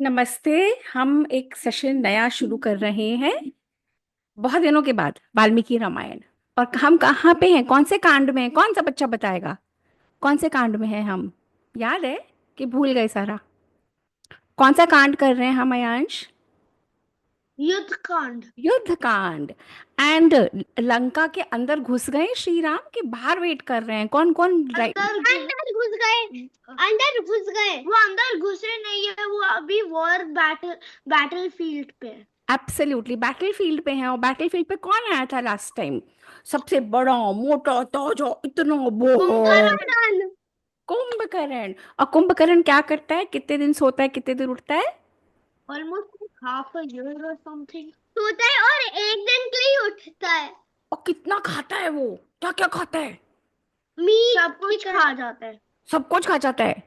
नमस्ते। हम एक सेशन नया शुरू कर रहे हैं बहुत दिनों के बाद, वाल्मीकि रामायण। और हम कहाँ पे हैं, कौन से कांड में हैं? कौन सा बच्चा बताएगा कौन से कांड में है? हम याद है कि भूल गए सारा? कौन सा कांड कर रहे हैं हम, अयांश? युद्ध कांड। युद्ध कांड। एंड लंका के अंदर घुस गए श्री राम के बाहर वेट कर रहे हैं? कौन कौन अंदर घुस गए। अंदर घुस गए। वो अंदर घुसे नहीं है, वो अभी वॉर बैटल फील्ड पे है। एब्सोल्युटली बैटलफील्ड पे हैं। और बैटलफील्ड पे कौन आया था लास्ट टाइम? सबसे बड़ा मोटा ताजा इतना बड़ा कुंभकर्ण। कुंभकर्ण। और कुंभकर्ण क्या करता है? कितने दिन सोता है, कितने दिन उठता है? ऑलमोस्ट हाफ अ ईयर और समथिंग सोता है और एक दिन के लिए उठता है। और कितना खाता है वो? क्या क्या खाता है? मीट सब कुछ खा जाता है। सब कुछ खा जाता है।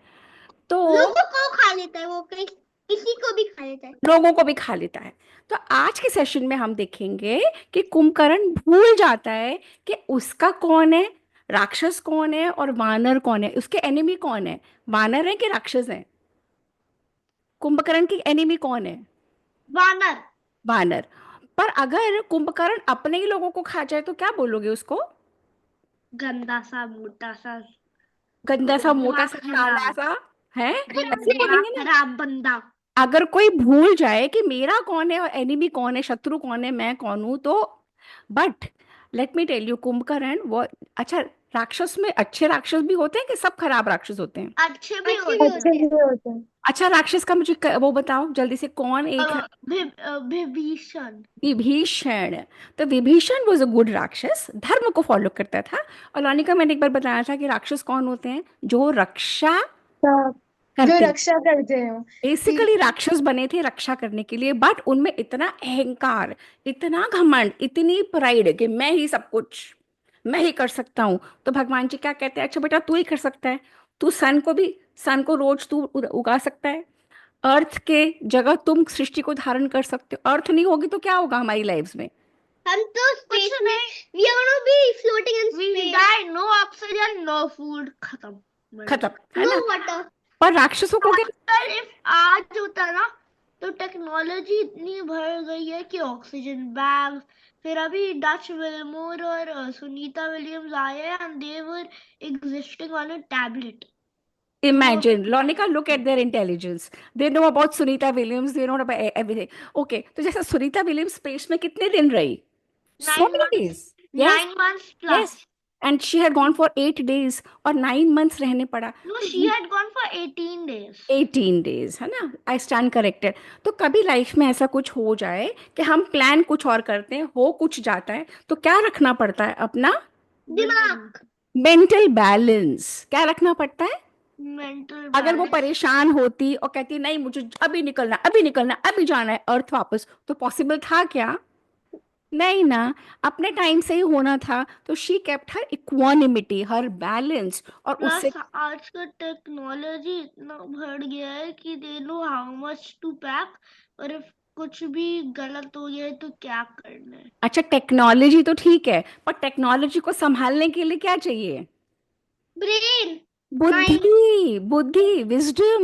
तो लोगों को खा लेता है, वो किसी को भी खा लेता है। लोगों को भी खा लेता है। तो आज के सेशन में हम देखेंगे कि कुंभकर्ण भूल जाता है कि उसका कौन है, राक्षस कौन है और वानर कौन है, उसके एनिमी कौन है। वानर है कि राक्षस है? कुंभकर्ण की एनिमी कौन है? वानर। वानर। पर अगर कुंभकर्ण अपने ही लोगों को खा जाए तो क्या बोलोगे उसको? गंदा सा मोटा सा गंदा सा मोटा दिमाग सा काला खराब। सा है, ऐसे दिमाग बोलेंगे ना। खराब बंदा। अगर कोई भूल जाए कि मेरा कौन है और एनिमी कौन है, शत्रु कौन है, मैं कौन हूं, तो but let me tell you, Kumbhakarna वो अच्छा राक्षस में अच्छे राक्षस भी होते हैं कि सब खराब राक्षस होते हैं? अच्छे भी होते हैं। होते हैं। अच्छा राक्षस का मुझे वो बताओ जल्दी से, कौन एक है? विभीषण। विभीषण। तो विभीषण वॉज अ गुड राक्षस, धर्म को फॉलो करता था। और लानिका, मैंने एक बार बताया था कि राक्षस कौन होते हैं? जो रक्षा सब जो करते। रक्षा करते हैं कि बेसिकली राक्षस बने थे रक्षा करने के लिए, बट उनमें इतना अहंकार, इतना घमंड, इतनी प्राइड कि मैं ही सब कुछ, मैं ही कर सकता हूँ। तो भगवान जी क्या कहते हैं? अच्छा बेटा, तू ही कर सकता है। तू सन को भी, सन को रोज तू उगा सकता है। अर्थ के जगह तुम सृष्टि को धारण कर सकते हो। अर्थ नहीं होगी तो क्या होगा हमारी लाइफ्स में? हम तो स्पेस में, we are gonna be floating in space. We die, no oxygen, no food, खत्म। खत्म, है No ना? water. पर राक्षसों को क्या? आजकल इफ आज होता ना, तो टेक्नोलॉजी इतनी बढ़ गई है कि ऑक्सीजन बैग, फिर अभी डच विलमोर और सुनीता विलियम्स आए हैं and they were existing on a tablet. वो Imagine, Lonika, look at their intelligence. They know about Sunita Williams. They know about everything. Okay, तो जैसा सुनीता विलियम्स स्पेस में कितने दिन रही? So 9 many months, days. Yes, 9 months yes. plus. And she had gone for 8 days और 9 months रहने पड़ा। No, तो she had gone for 18 days. 18 days, है ना? I stand corrected. तो कभी लाइफ में ऐसा कुछ हो जाए कि हम प्लान कुछ और करते हैं, हो कुछ जाता है, तो क्या रखना पड़ता है? अपना दिमाग। मेंटल बैलेंस क्या रखना पड़ता है? मेंटल अगर वो बैलेंस। परेशान होती और कहती नहीं मुझे अभी निकलना, अभी निकलना, अभी जाना है अर्थ वापस, तो पॉसिबल था क्या? नहीं ना। अपने टाइम से ही होना था। तो she kept her equanimity, her balance, और उससे प्लस आज का टेक्नोलॉजी इतना बढ़ गया है कि they know how much to pack, और इफ कुछ भी गलत हो गया है तो क्या करना है। अच्छा टेक्नोलॉजी तो ठीक है, पर टेक्नोलॉजी को संभालने के लिए क्या चाहिए? ब्रेन। माइंड। बुद्धि, बुद्धि, विजडम।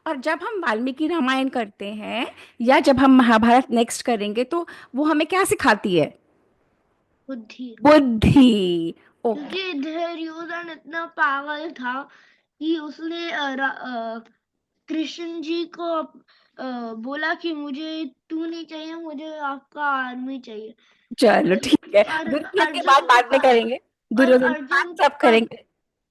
और जब हम वाल्मीकि रामायण करते हैं या जब हम महाभारत नेक्स्ट करेंगे, तो वो हमें क्या सिखाती है? बुद्धि। बुद्धि। ओके। क्योंकि दुर्योधन इतना पागल था कि उसने कृष्ण जी को बोला कि मुझे तू नहीं चाहिए, मुझे आपका आर्मी चाहिए। चलो ठीक है, और दुर्योधन की बात अर्जुन को बाद में करेंगे। और दुर्योधन की बात अर्जुन सब को करेंगे।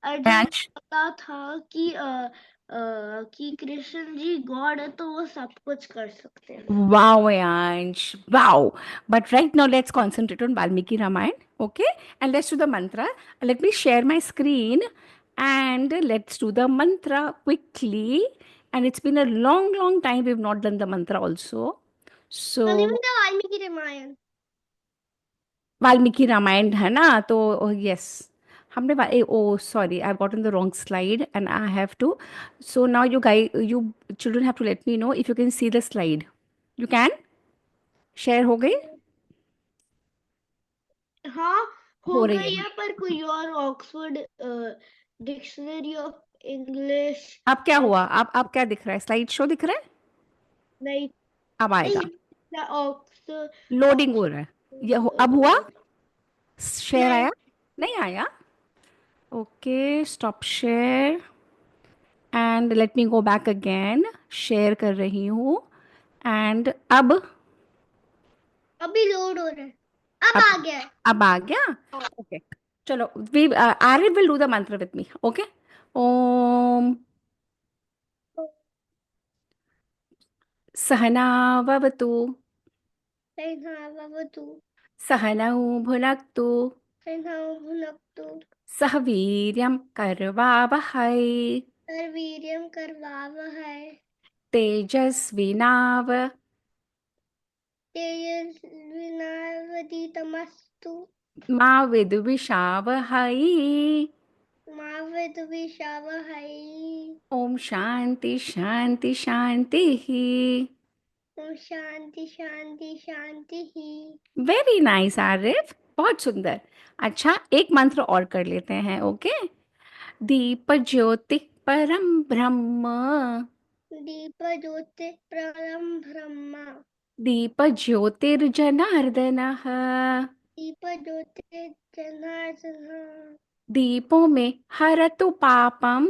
अर्जुन मैच। को पता था कि कृष्ण जी गॉड है तो वो सब कुछ कर सकते हैं। Wow, Ayansh. Wow. But right now, let's concentrate on Valmiki Ramayana. Okay. And let's do the mantra. Let me share my screen and let's do the mantra quickly. And it's been a long, long time we've not done the mantra also. So, Kalinga Valmiki Ramayan. Valmiki Ramayan है ना? तो yes, हमने oh sorry, I got in the wrong slide and I have to. So now you children have to let me know if you can see the slide. You can share हो गई? हाँ, हो हो रही गई है। है, पर कोई और ऑक्सफोर्ड डिक्शनरी ऑफ इंग्लिश अब क्या हुआ? ऑफ अब क्या दिख रहा है? स्लाइड शो दिख रहा है? नहीं अब आएगा। नहीं ऑक्स लोडिंग हो रहा है। अब हुआ? शेयर नहीं आया? नहीं आया? Okay, stop share and let me go back again. Share कर रही हूँ। एंड अभी लोड हो रहा है अब अब आ गया है अब आ गया। ओके, चलो, we are will do the mantra with me. Okay. Om सहनाववतु, सैन्हां भवतु सहनौ भुनक्तु, सैन्हां भुनक्तु सह वीर्यं करवावहै, सर्ववीर्यं करवावहै तेजस्विनाव तेजस्विनावधीतमस्तु मा विद्विषावहै। मा विद्विषावहै ओम शांति शांति शांति ही। ओम शांति शांति शांति ही। वेरी नाइस आरिफ, बहुत सुंदर। अच्छा, एक मंत्र और कर लेते हैं। ओके। दीप ज्योति परम ब्रह्म, दीप ज्योति परम ब्रह्म दीप ज्योतिर्जनार्दनः, दीप ज्योति जनार्दन दीपो में हरतु पापम,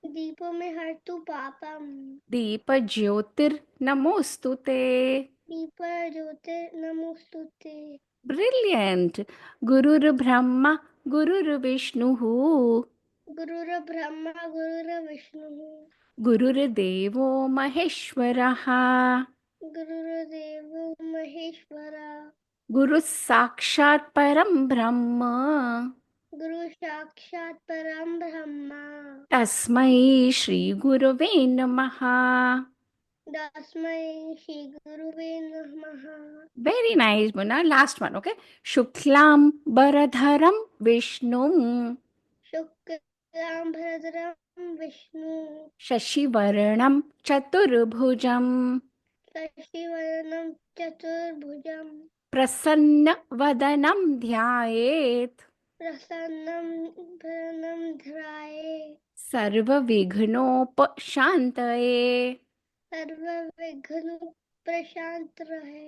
दीपों में हर तू पापम दीप ज्योतिर्नमोस्तु ते। दीप ज्योति नमोस्तुते। ब्रिलियंट। गुरुर्ब्रह्मा गुरुर्विष्णुः, गुरुर्ब्रह्मा गुरुर्विष्णु गुरुर्देवो महेश्वरः, गुरुर्देवो महेश्वरा गुरुः साक्षात् परं ब्रह्म, गुरु साक्षात् परम ब्रह्मा तस्मै श्री गुरवे नमः। तस्मै श्री गुरुवे नमः। Very nice Munna, last one. Okay. शुक्लां बरधरं विष्णुं, शुक्लां भरधरं विष्णु शशिवर्णं चतुर्भुजं, शशिवर्णं चतुर्भुजं प्रसन्नवदनं ध्यायेत्, प्रसन्नं भरणं ध्याये सर्वविघ्नोपशान्तये। सर्वविघ्न प्रशांत रहे।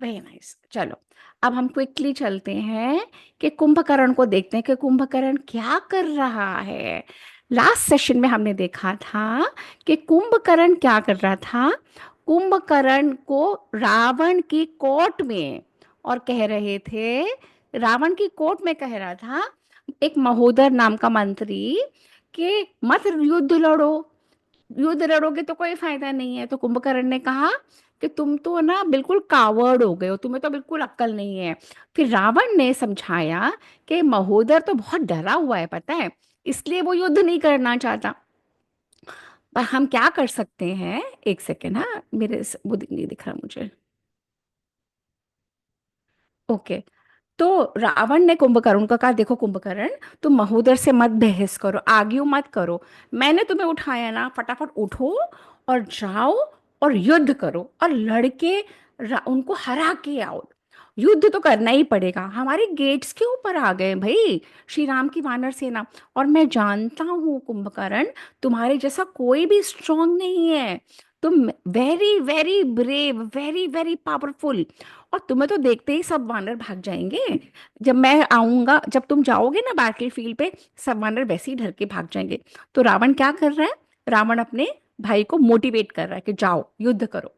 Very nice. चलो, अब हम क्विकली चलते हैं कि कुंभकर्ण को देखते हैं कि कुंभकर्ण क्या कर रहा है। लास्ट सेशन में हमने देखा था कि कुंभकर्ण क्या कर रहा था। कुंभकर्ण को रावण की कोर्ट में और कह रहे थे, रावण की कोर्ट में कह रहा था एक महोदर नाम का मंत्री कि मत युद्ध लड़ो, युद्ध लड़ोगे तो कोई फायदा नहीं है। तो कुंभकर्ण ने कहा कि तुम तो ना बिल्कुल कावर्ड हो गए हो, तुम्हें तो बिल्कुल अक्ल नहीं है। फिर रावण ने समझाया कि महोदर तो बहुत डरा हुआ है, पता है, इसलिए वो युद्ध नहीं करना चाहता। पर हम क्या कर सकते हैं? एक सेकेंड, हाँ, वो नहीं दिख रहा मुझे। ओके। तो रावण ने कुंभकर्ण को कहा, देखो कुंभकर्ण, तुम महोदर से मत बहस करो, आर्ग्यू मत करो। मैंने तुम्हें उठाया ना, फटाफट उठो और जाओ और युद्ध करो और लड़के उनको हरा के आओ। युद्ध तो करना ही पड़ेगा, हमारे गेट्स के ऊपर आ गए भाई श्री राम की वानर सेना। और मैं जानता हूँ कुंभकर्ण, तुम्हारे जैसा कोई भी स्ट्रांग नहीं है। तुम very very brave, very very powerful. और तुम्हें तो देखते ही सब वानर भाग जाएंगे। जब मैं आऊंगा, जब तुम जाओगे ना बैटल फील्ड पे, सब वानर वैसे ही डर के भाग जाएंगे। तो रावण क्या कर रहा है? रावण अपने भाई को मोटिवेट कर रहा है कि जाओ युद्ध करो।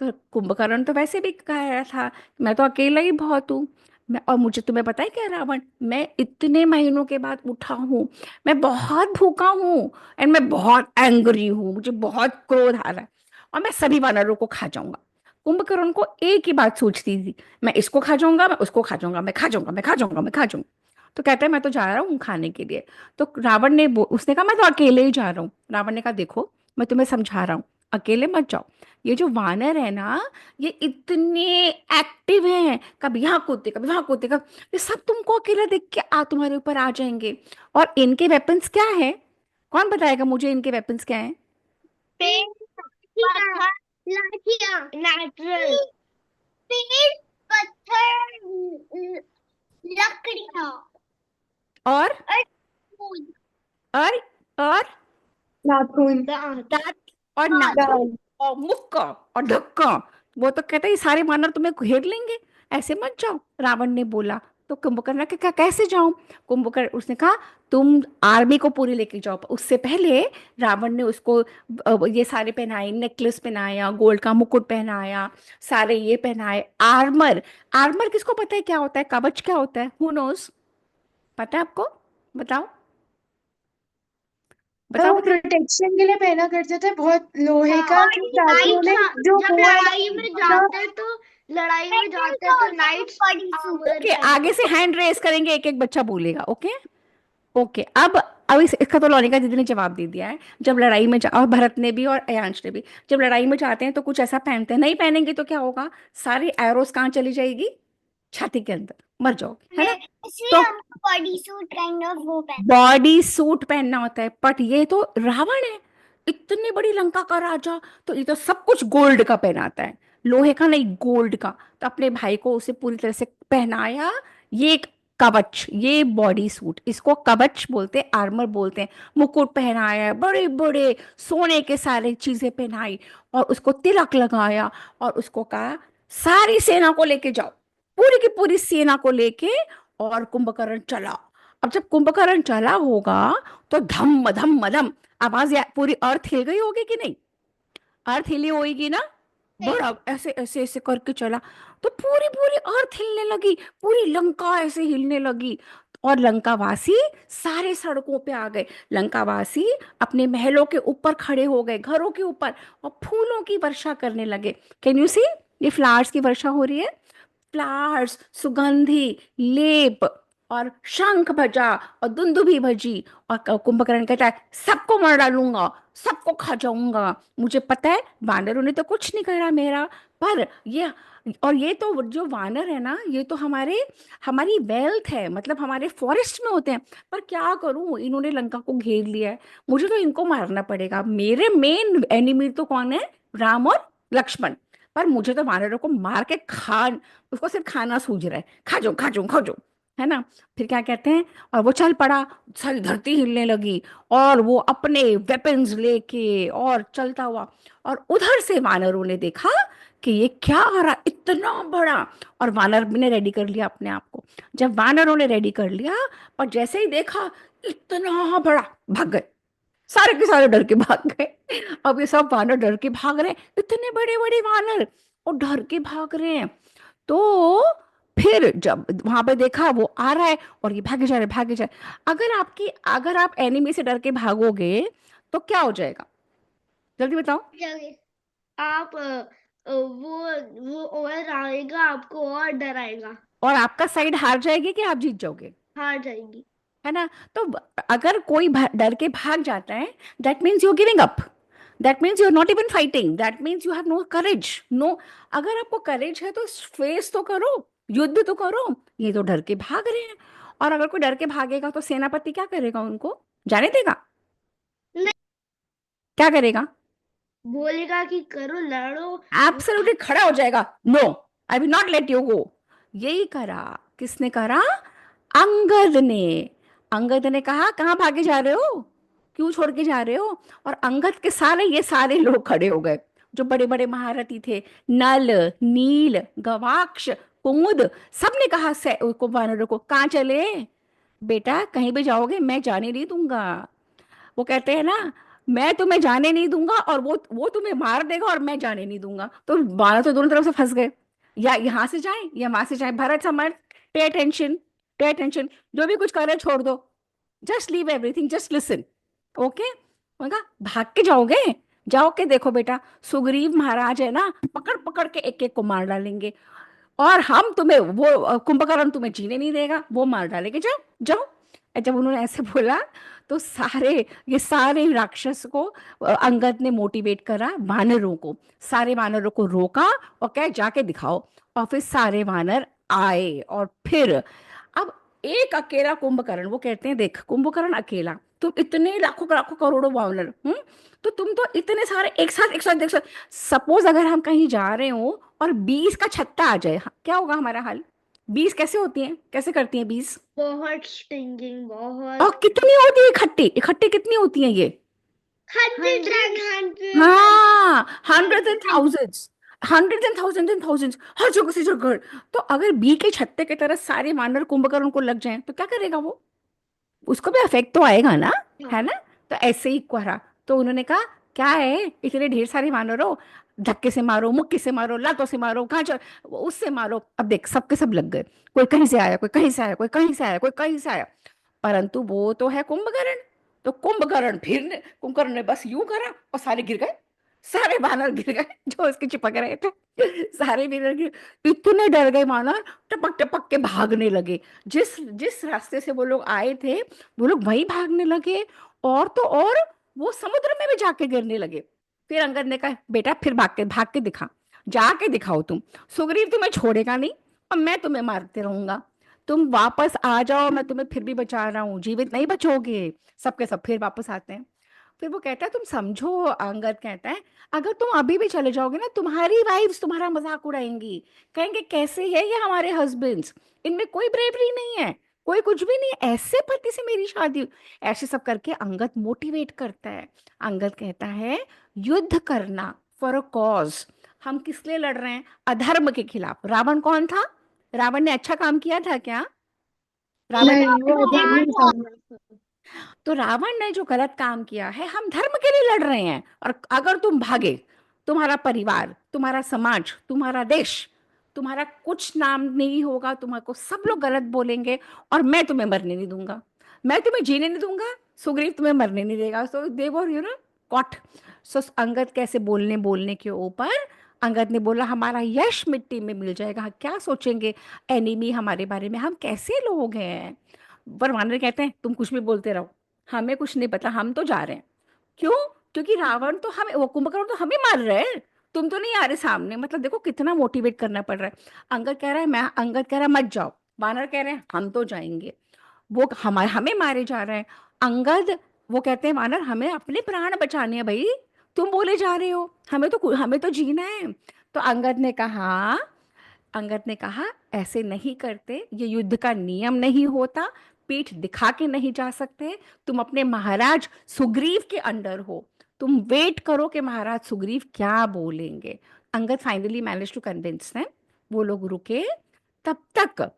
तो कुंभकर्ण तो वैसे भी कह रहा था, मैं तो अकेला ही बहुत हूँ। मैं, और मुझे, तुम्हें पता है क्या रावण, मैं इतने महीनों के बाद उठा हूँ, मैं बहुत भूखा हूँ एंड मैं बहुत एंग्री हूँ, मुझे बहुत क्रोध आ रहा है और मैं सभी वानरों को खा जाऊंगा। कुंभकर्ण को एक ही बात सोचती थी, मैं इसको खा जाऊंगा, मैं उसको खा जाऊंगा, मैं खा जाऊंगा, मैं खा जाऊंगा, मैं खा जाऊंगा। तो कहता है मैं तो जा रहा हूँ खाने के लिए। तो रावण ने उसने कहा मैं तो अकेले ही जा रहा हूँ। रावण ने कहा देखो, मैं तुम्हें समझा रहा हूँ, अकेले मत जाओ। ये जो वानर है ना, ये इतने एक्टिव हैं, कभी यहाँ कूदते कभी वहां कूदते, कभी ये सब तुमको अकेला देख के तुम्हारे ऊपर आ जाएंगे। और इनके वेपन्स क्या है? कौन बताएगा मुझे इनके वेपन्स क्या है? पेड़ पत्थर लाठियां नेचुरल पेड़ पत्थर लकड़ियां और और फूल और और नाखून दांत दांत और दाल नाखून। और मुक्का और धक्का। वो तो कहता है ये सारे वानर तुम्हें घेर लेंगे, ऐसे मत जाओ। रावण ने बोला। तो कुंभकर्ण ने कहा कैसे जाऊं? कुंभकर्ण उसने कहा तुम आर्मी को पूरी लेके जाओ। उससे पहले रावण ने उसको ये सारे पहनाए, नेकलेस पहनाया, गोल्ड का मुकुट पहनाया, सारे ये पहनाए, आर्मर। आर्मर किसको पता है क्या होता है? कवच क्या होता है? Who knows? पता है आपको? बताओ, और बताओ वो बताओ। प्रोटेक्शन के लिए पहना करते थे, बहुत लोहे हाँ, का, और कि ताकि नाइट्स, उन्हें जो जब वो है लड़ाई में ना। जाते तो लड़ाई में जाते तो नाइट्स आर्मर ओके, आगे पहनते से थे। हैंड रेस करेंगे, एक एक बच्चा बोलेगा। ओके। ओके, अब इसका तो लौनिका दीदी ने जवाब दे दिया है। जब लड़ाई में और भरत ने भी और अयांश ने भी, जब लड़ाई में जाते हैं तो कुछ ऐसा पहनते हैं, नहीं पहनेंगे तो क्या होगा? सारी एरोस कहाँ चली जाएगी? छाती के अंदर, मर जाओगे, है ना? इसलिए तो हमको बॉडी सूट काइंड ऑफ वो पहनते बॉडी सूट पहनना होता है, बट ये तो रावण है, इतनी बड़ी लंका का राजा, तो ये तो सब कुछ गोल्ड का पहनाता है, लोहे का नहीं, गोल्ड का। तो अपने भाई को उसे पूरी तरह से पहनाया। ये एक कवच, ये बॉडी सूट, इसको कवच बोलते हैं, आर्मर बोलते हैं। मुकुट पहनाया, बड़े बड़े सोने के सारे चीजें पहनाई, और उसको तिलक लगाया, और उसको कहा सारी सेना को लेके जाओ, पूरी की पूरी सेना को लेके। और कुंभकर्ण चला। अब जब कुंभकर्ण चला होगा तो धम धम धम आवाज, पूरी अर्थ हिल गई होगी कि नहीं? अर्थ हिली होगी ना? हैं। बड़ा ऐसे ऐसे ऐसे करके चला, तो पूरी पूरी अर्थ हिलने लगी, पूरी लंका ऐसे हिलने लगी। और लंकावासी सारे सड़कों पे आ गए। लंकावासी अपने महलों के ऊपर खड़े हो गए, घरों के ऊपर, और फूलों की वर्षा करने लगे। कैन यू सी? ये फ्लावर्स की वर्षा हो रही है। फ्लावर्स, सुगंधी लेप, और शंख बजा, और दुंदुभी बजी। और कुंभकर्ण कहता है सबको मार डालूंगा, सबको खा जाऊंगा। मुझे पता है वानरों ने तो कुछ नहीं करा मेरा, पर ये, और ये तो जो वानर है ना, ये तो हमारी वेल्थ है, मतलब हमारे फॉरेस्ट में होते हैं। पर क्या करूं, इन्होंने लंका को घेर लिया है, मुझे तो इनको मारना पड़ेगा। मेरे मेन एनिमी तो कौन है? राम और लक्ष्मण। पर मुझे तो वानरों को मार के खा, उसको सिर्फ खाना सूझ रहा है, खा जाओ खा जाओ खा जाओ, है ना? फिर क्या कहते हैं, और वो चल पड़ा, सारी धरती हिलने लगी, और वो अपने वेपन्स लेके और चलता हुआ। और उधर से वानरों ने देखा कि ये क्या आ रहा, इतना बड़ा। और वानर ने रेडी कर लिया अपने आप को। जब वानरों ने रेडी कर लिया, पर जैसे ही देखा इतना बड़ा, भाग गए, सारे के सारे डर के भाग गए। अब ये सब वानर डर के भाग रहे हैं, इतने बड़े बड़े वानर, और डर के भाग रहे हैं। तो फिर जब वहां पे देखा वो आ रहा है, और ये भागे जा रहे, भागे जा रहे। अगर आप एनिमी से डर के भागोगे तो क्या हो जाएगा? जल्दी बताओ। आप वो और आएगा, आपको और डराएगा, और आपका साइड हार जाएगी कि आप जीत जाओगे? हार जाएगी। है ना? तो अगर कोई डर के भाग जाता है, that means you are giving up, that means you are not even fighting, that means you have no courage, no. अगर आपको करेज है तो फेस तो करो, युद्ध तो करो। ये तो डर के भाग रहे हैं। और अगर कोई डर के भागेगा तो सेनापति क्या करेगा? उनको जाने देगा? नहीं, क्या करेगा? बोलेगा कि करो, लड़ो। एब्सोल्युटली खड़ा हो जाएगा, no, I will not let you go. यही करा। किसने करा? अंगद ने। अंगद ने कहा कहाँ भागे जा रहे हो, क्यों छोड़ के जा रहे हो? और अंगद के सारे ये सारे लोग खड़े हो गए, जो बड़े बड़े महारथी थे, नल, नील, गवाक्ष, कुमुद। सबने कहा से को वानरों को, कहाँ चले? बेटा कहीं भी जाओगे मैं जाने नहीं दूंगा। वो कहते हैं ना, मैं तुम्हें जाने नहीं दूंगा, और वो तुम्हें मार देगा, और मैं जाने नहीं दूंगा। तो बारह तो दोनों तरफ से फंस गए, या यहाँ से जाए या वहां से जाए। भरत समर्थ, पे अटेंशन, पे अटेंशन, जो भी कुछ कर रहे छोड़ दो, just leave everything, just listen. Okay. उनका भाग के जाओगे? जाओ के देखो बेटा, सुग्रीव महाराज है ना, पकड़ पकड़ के एक एक को मार डालेंगे, और हम तुम्हें वो कुंभकर्ण तुम्हें जीने नहीं देगा, वो मार डालेंगे, जाओ जाओ। और जब उन्होंने ऐसे बोला, तो ये सारे राक्षस को अंगद ने मोटिवेट करा, वानरों को, सारे वानरों को रोका, और कहे जाके दिखाओ। और फिर सारे वानर आए, और फिर अब एक अकेला कुंभकर्ण, वो कहते हैं देख कुंभकर्ण अकेला, तुम इतने लाखों लाखों करोड़ों वानर, तो तुम तो इतने सारे एक साथ सपोज अगर हम कहीं जा रहे हो और 20 का छत्ता आ जाए, क्या होगा हमारा हाल? 20 कैसे होती हैं, कैसे करती हैं 20? बहुत स्टिंगिंग, और बहुत। कितनी होती है इकट्ठी, इकट्ठी कितनी होती हैं ये? Hundreds and hundreds. हाँ, हंड्रेड्स एंड थाउजेंड्स हर जगह से जगह। तो अगर बी के छत्ते की तरह सारे वानर कुंभकर्ण को लग जाएं तो क्या करेगा वो? उसको भी अफेक्ट तो आएगा ना, है ना? तो ऐसे ही करा। तो उन्होंने कहा क्या है, इतने ढेर सारे वानर हो, धक्के से मारो, मुक्के से मारो, लातों से मारो, कहाँ उससे मारो। अब देख सबके सब लग गए, कोई कहीं से आया, कोई कहीं से आया, कोई कहीं से आया, कोई कहीं से आया, परंतु वो तो है कुंभकर्ण। तो कुंभकर्ण ने बस यूं करा और सारे गिर गए, सारे वानर गिर गए जो उसके चिपक रहे थे। सारे वानर गिर, इतने डर गए वानर, टपक टपक के भागने लगे। जिस जिस रास्ते से वो लोग आए थे वो लोग वहीं भागने लगे। और तो और वो समुद्र में भी जाके गिरने लगे। फिर अंगद ने कहा बेटा फिर भाग के दिखा, जाके दिखाओ तुम। सुग्रीव तुम्हें छोड़ेगा नहीं और मैं तुम्हें मारते रहूंगा। तुम वापस आ जाओ, मैं तुम्हें फिर भी बचा रहा हूँ, जीवित नहीं बचोगे। सबके सब फिर वापस आते हैं। फिर वो कहता है तुम समझो, अंगद कहता है अगर तुम अभी भी चले जाओगे ना, तुम्हारी वाइफ्स तुम्हारा मजाक उड़ाएंगी, कहेंगे कैसे है ये हमारे हस्बैंड्स, इनमें कोई ब्रेवरी नहीं है, कोई कुछ भी नहीं है, ऐसे पति से मेरी शादी। ऐसे सब करके अंगद मोटिवेट करता है। अंगद कहता है युद्ध करना फॉर अ कॉज। हम किस लिए लड़ रहे हैं? अधर्म के खिलाफ। रावण कौन था? रावण ने अच्छा काम किया था क्या? रावण ने, नहीं, वो अधर्मी था। तो रावण ने जो गलत काम किया है, हम धर्म के लिए लड़ रहे हैं। और अगर तुम भागे, तुम्हारा परिवार, तुम्हारा समाज, तुम्हारा देश, तुम्हारा कुछ नाम नहीं होगा, तुम्हारे सब लोग गलत बोलेंगे। और मैं तुम्हें मरने नहीं दूंगा, मैं तुम्हें जीने नहीं दूंगा, सुग्रीव तुम्हें मरने नहीं देगा। सो दे वर कॉट। सो अंगद कैसे बोलने बोलने के ऊपर अंगद ने बोला हमारा यश मिट्टी में मिल जाएगा, क्या सोचेंगे एनिमी हमारे बारे में, हम कैसे लोग हैं। पर वानर कहते हैं तुम कुछ भी बोलते रहो, हमें कुछ नहीं पता, हम तो जा रहे हैं। क्यों? क्योंकि रावण तो हमें, वो कुंभकर्ण तो हमें मार रहे हैं, तुम तो नहीं आ रहे सामने। मतलब देखो कितना मोटिवेट करना पड़ रहा है। अंगद कह रहा है मत जाओ, वानर कह रहे हैं हम तो जाएंगे। वो हमारे हमें मारे जा रहे हैं। अंगद, वो कहते हैं वानर हमें अपने प्राण बचाने हैं भाई, तुम बोले जा रहे हो, हमें तो जीना है। तो अंगद ने कहा ऐसे नहीं करते, ये युद्ध का नियम नहीं होता, पीठ दिखा के नहीं जा सकते। तुम अपने महाराज सुग्रीव के अंडर हो, तुम वेट करो कि महाराज सुग्रीव क्या बोलेंगे। Angad finally manage to convince them. वो लोग रुके। तब तक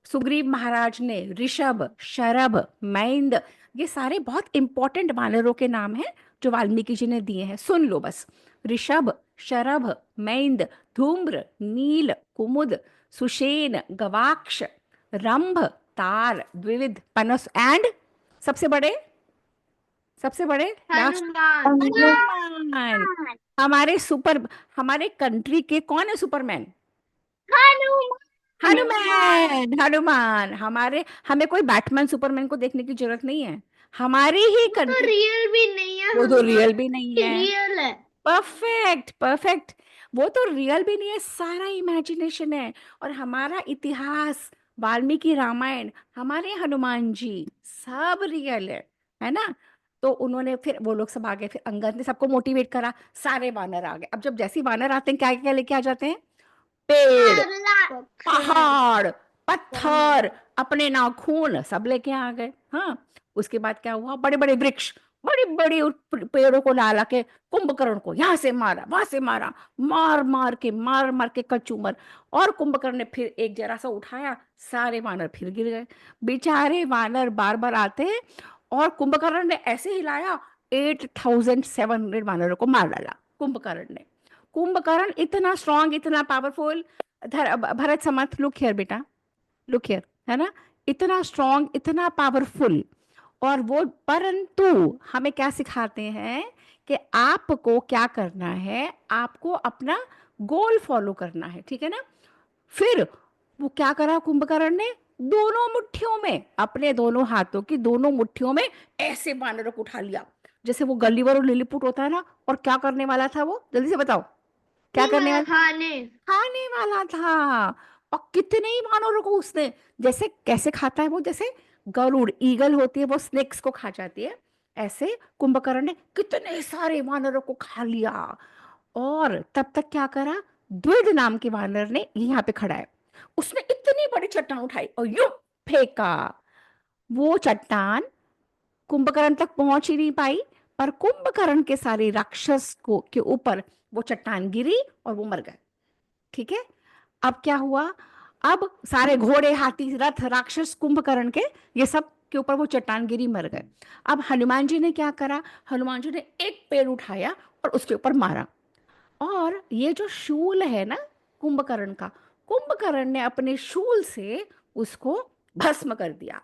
सुग्रीव महाराज ने ऋषभ, शरभ, मैंद, ये सारे बहुत इंपॉर्टेंट वानरों के नाम हैं जो वाल्मीकि जी ने दिए हैं, सुन लो बस। ऋषभ, शरभ, मैंद, धूम्र, नील, कुमुद, सुषेण, गवाक्ष, रंभ, तार, द्विविध, पनस एंड सबसे बड़े, सबसे बड़े लास्ट, हनुमान। हनुमान। हमारे सुपर, हमारे कंट्री के कौन है सुपरमैन? हनुमान। हनुमान हमारे, हमें कोई बैटमैन सुपरमैन को देखने की जरूरत नहीं है, हमारी ही तो कंट्री। रियल भी नहीं है, वो तो हनुमान रियल भी नहीं है। रियल है। Perfect perfect. वो तो रियल भी नहीं है, सारा इमेजिनेशन है। और हमारा इतिहास, वाल्मीकि रामायण, हमारे हनुमान जी, सब रियल है ना? तो उन्होंने फिर वो लोग सब आ गए, फिर अंगद ने सबको मोटिवेट करा, सारे वानर आ गए। अब जब जैसे ही वानर आते हैं क्या क्या लेके आ जाते हैं? पेड़, पहाड़, पत्थर, अपने नाखून सब लेके आ गए। हाँ, उसके बाद क्या हुआ, बड़े बड़े वृक्ष, बड़ी बड़ी पेड़ों को ला ला के कुंभकर्ण को यहाँ से मारा, वहां से मारा, मार मार के कचूमर। और कुंभकर्ण ने फिर एक जरा सा उठाया, सारे वानर फिर गिर गए। बेचारे वानर बार बार आते हैं, और कुंभकर्ण ने ऐसे हिलाया, 8700 वानरों को मार डाला कुंभकर्ण ने। कुंभकर्ण इतना स्ट्रांग, इतना powerful. Bharat Samarth, look here बेटा, लुक हियर, है ना? इतना स्ट्रांग, इतना पावरफुल। और वो, परंतु हमें क्या सिखाते हैं कि आपको क्या करना है, आपको अपना गोल फॉलो करना है, ठीक है ना? फिर वो क्या करा कुंभकर्ण ने, दोनों मुट्ठियों में, अपने दोनों हाथों की दोनों मुट्ठियों में ऐसे वानरों को उठा लिया, जैसे वो गलीवर और लिलीपुट होता है ना। और क्या करने वाला था वो, जल्दी से बताओ, क्या करने वाला? खाने। खाने वाला था। और कितने ही वानरों को उसने, जैसे कैसे खाता है वो, जैसे गरुड़, ईगल होती है वो स्नेक्स को खा जाती है, ऐसे कुंभकर्ण ने कितने सारे वानरों को खा लिया। और तब तक क्या करा, द्विध नाम के वानर ने, ये यहाँ पे खड़ा है, उसने इतनी बड़ी चट्टान उठाई और यूं फेंका। वो चट्टान कुंभकर्ण तक पहुंच ही नहीं पाई, और कुंभकर्ण के सारे राक्षस को के ऊपर वो चट्टान गिरी और वो मर गए। ठीक है। अब क्या हुआ? अब सारे घोड़े, हाथी, रथ, राक्षस, कुंभकर्ण के, ये सब के ऊपर वो चट्टान गिरी, मर गए। अब हनुमान जी ने क्या करा? हनुमान जी ने एक पेड़ उठाया और उसके ऊपर मारा, और ये जो शूल है ना कुंभकर्ण का, कुंभकर्ण ने अपने शूल से उसको भस्म कर दिया,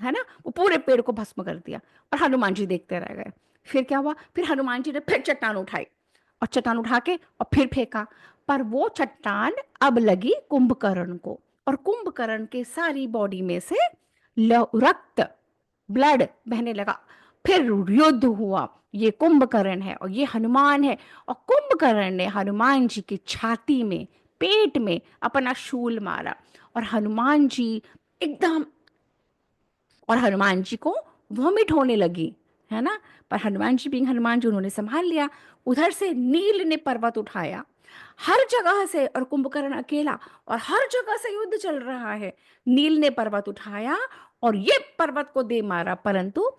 है ना, वो पूरे पेड़ को भस्म कर दिया। और हनुमान जी देखते रह गए। फिर क्या हुआ? फिर हनुमान जी ने फिर चट्टान उठाई, और चट्टान उठा के और फिर फेंका, पर वो चट्टान अब लगी कुंभकर्ण को, और कुंभकर्ण के सारी बॉडी में से रक्त, ब्लड बहने लगा। फिर युद्ध हुआ। ये कुंभकर्ण है और ये हनुमान है, और कुंभकर्ण ने हनुमान जी की छाती में, पेट में अपना शूल मारा, और हनुमान जी एकदम, और हनुमान जी को वॉमिट होने लगी, है ना। पर हनुमान जी बिंग हनुमान जी, उन्होंने संभाल लिया। उधर से नील ने पर्वत उठाया हर जगह से, और कुंभकर्ण अकेला, और हर जगह से युद्ध चल रहा है। नील ने पर्वत उठाया और ये पर्वत को दे मारा, परंतु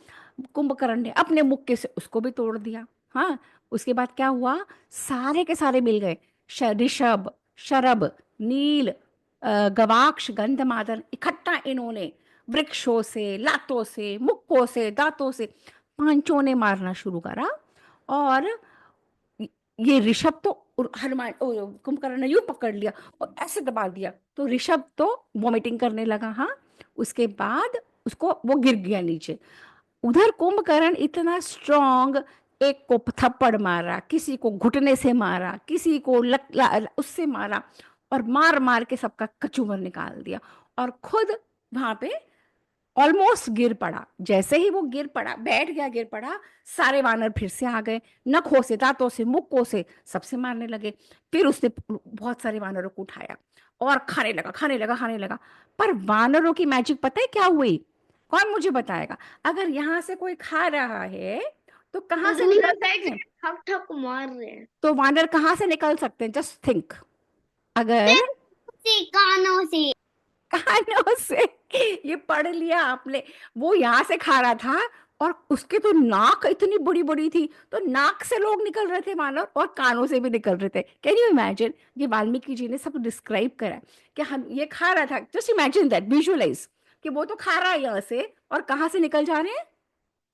कुंभकर्ण ने अपने मुक्के से उसको भी तोड़ दिया। हाँ। उसके बाद क्या हुआ? सारे के सारे मिल गए, ऋषभ, शरभ, नील, गवाक्ष, गंधमादन, इकट्ठा इन्होंने वृक्षों से, लातों से, मुक्कों से, दांतों से, पांचों ने मारना शुरू करा। और ये ऋषभ तो, और हनुमान, कुंभकर्ण ने यूं पकड़ लिया और ऐसे दबा दिया, तो ऋषभ तो वॉमिटिंग करने लगा। हाँ। उसके बाद उसको, वो गिर गया नीचे। उधर कुंभकर्ण इतना स्ट्रांग, एक को थप्पड़ मारा, किसी को घुटने से मारा, किसी को उससे मारा, और मार मार के सबका कचूमर निकाल दिया, और खुद वहां पे ऑलमोस्ट गिर पड़ा। जैसे ही वो गिर पड़ा, बैठ गया, गिर पड़ा, सारे वानर फिर से आ गए, नखों से, दांतों से, मुक्कों से, सबसे मारने लगे। फिर उसने बहुत सारे वानरों को उठाया और खाने लगा, खाने लगा, खाने लगा। पर वानरों की मैजिक पता है क्या हुई? कौन मुझे बताएगा? अगर यहाँ से कोई खा रहा है तो कहाँ तो से दूसरा निकल साइड सकते से हैं? ठक ठक मार रहे हैं। तो वानर कहाँ से निकल सकते हैं? Just think. अगर से कानों से। कानों से, ये पढ़ लिया आपने। वो यहाँ से खा रहा था, और उसके तो नाक इतनी बड़ी बड़ी थी, तो नाक से लोग निकल रहे थे मानव, और कानों से भी निकल रहे थे। Can you imagine? ये वाल्मीकि जी ने सब डिस्क्राइब करा है कि हम, ये खा रहा था, जस्ट इमेजिन दैट, विजुअलाइज कि वो तो खा रहा है यहाँ से, और कहाँ से निकल जा रहे हैं?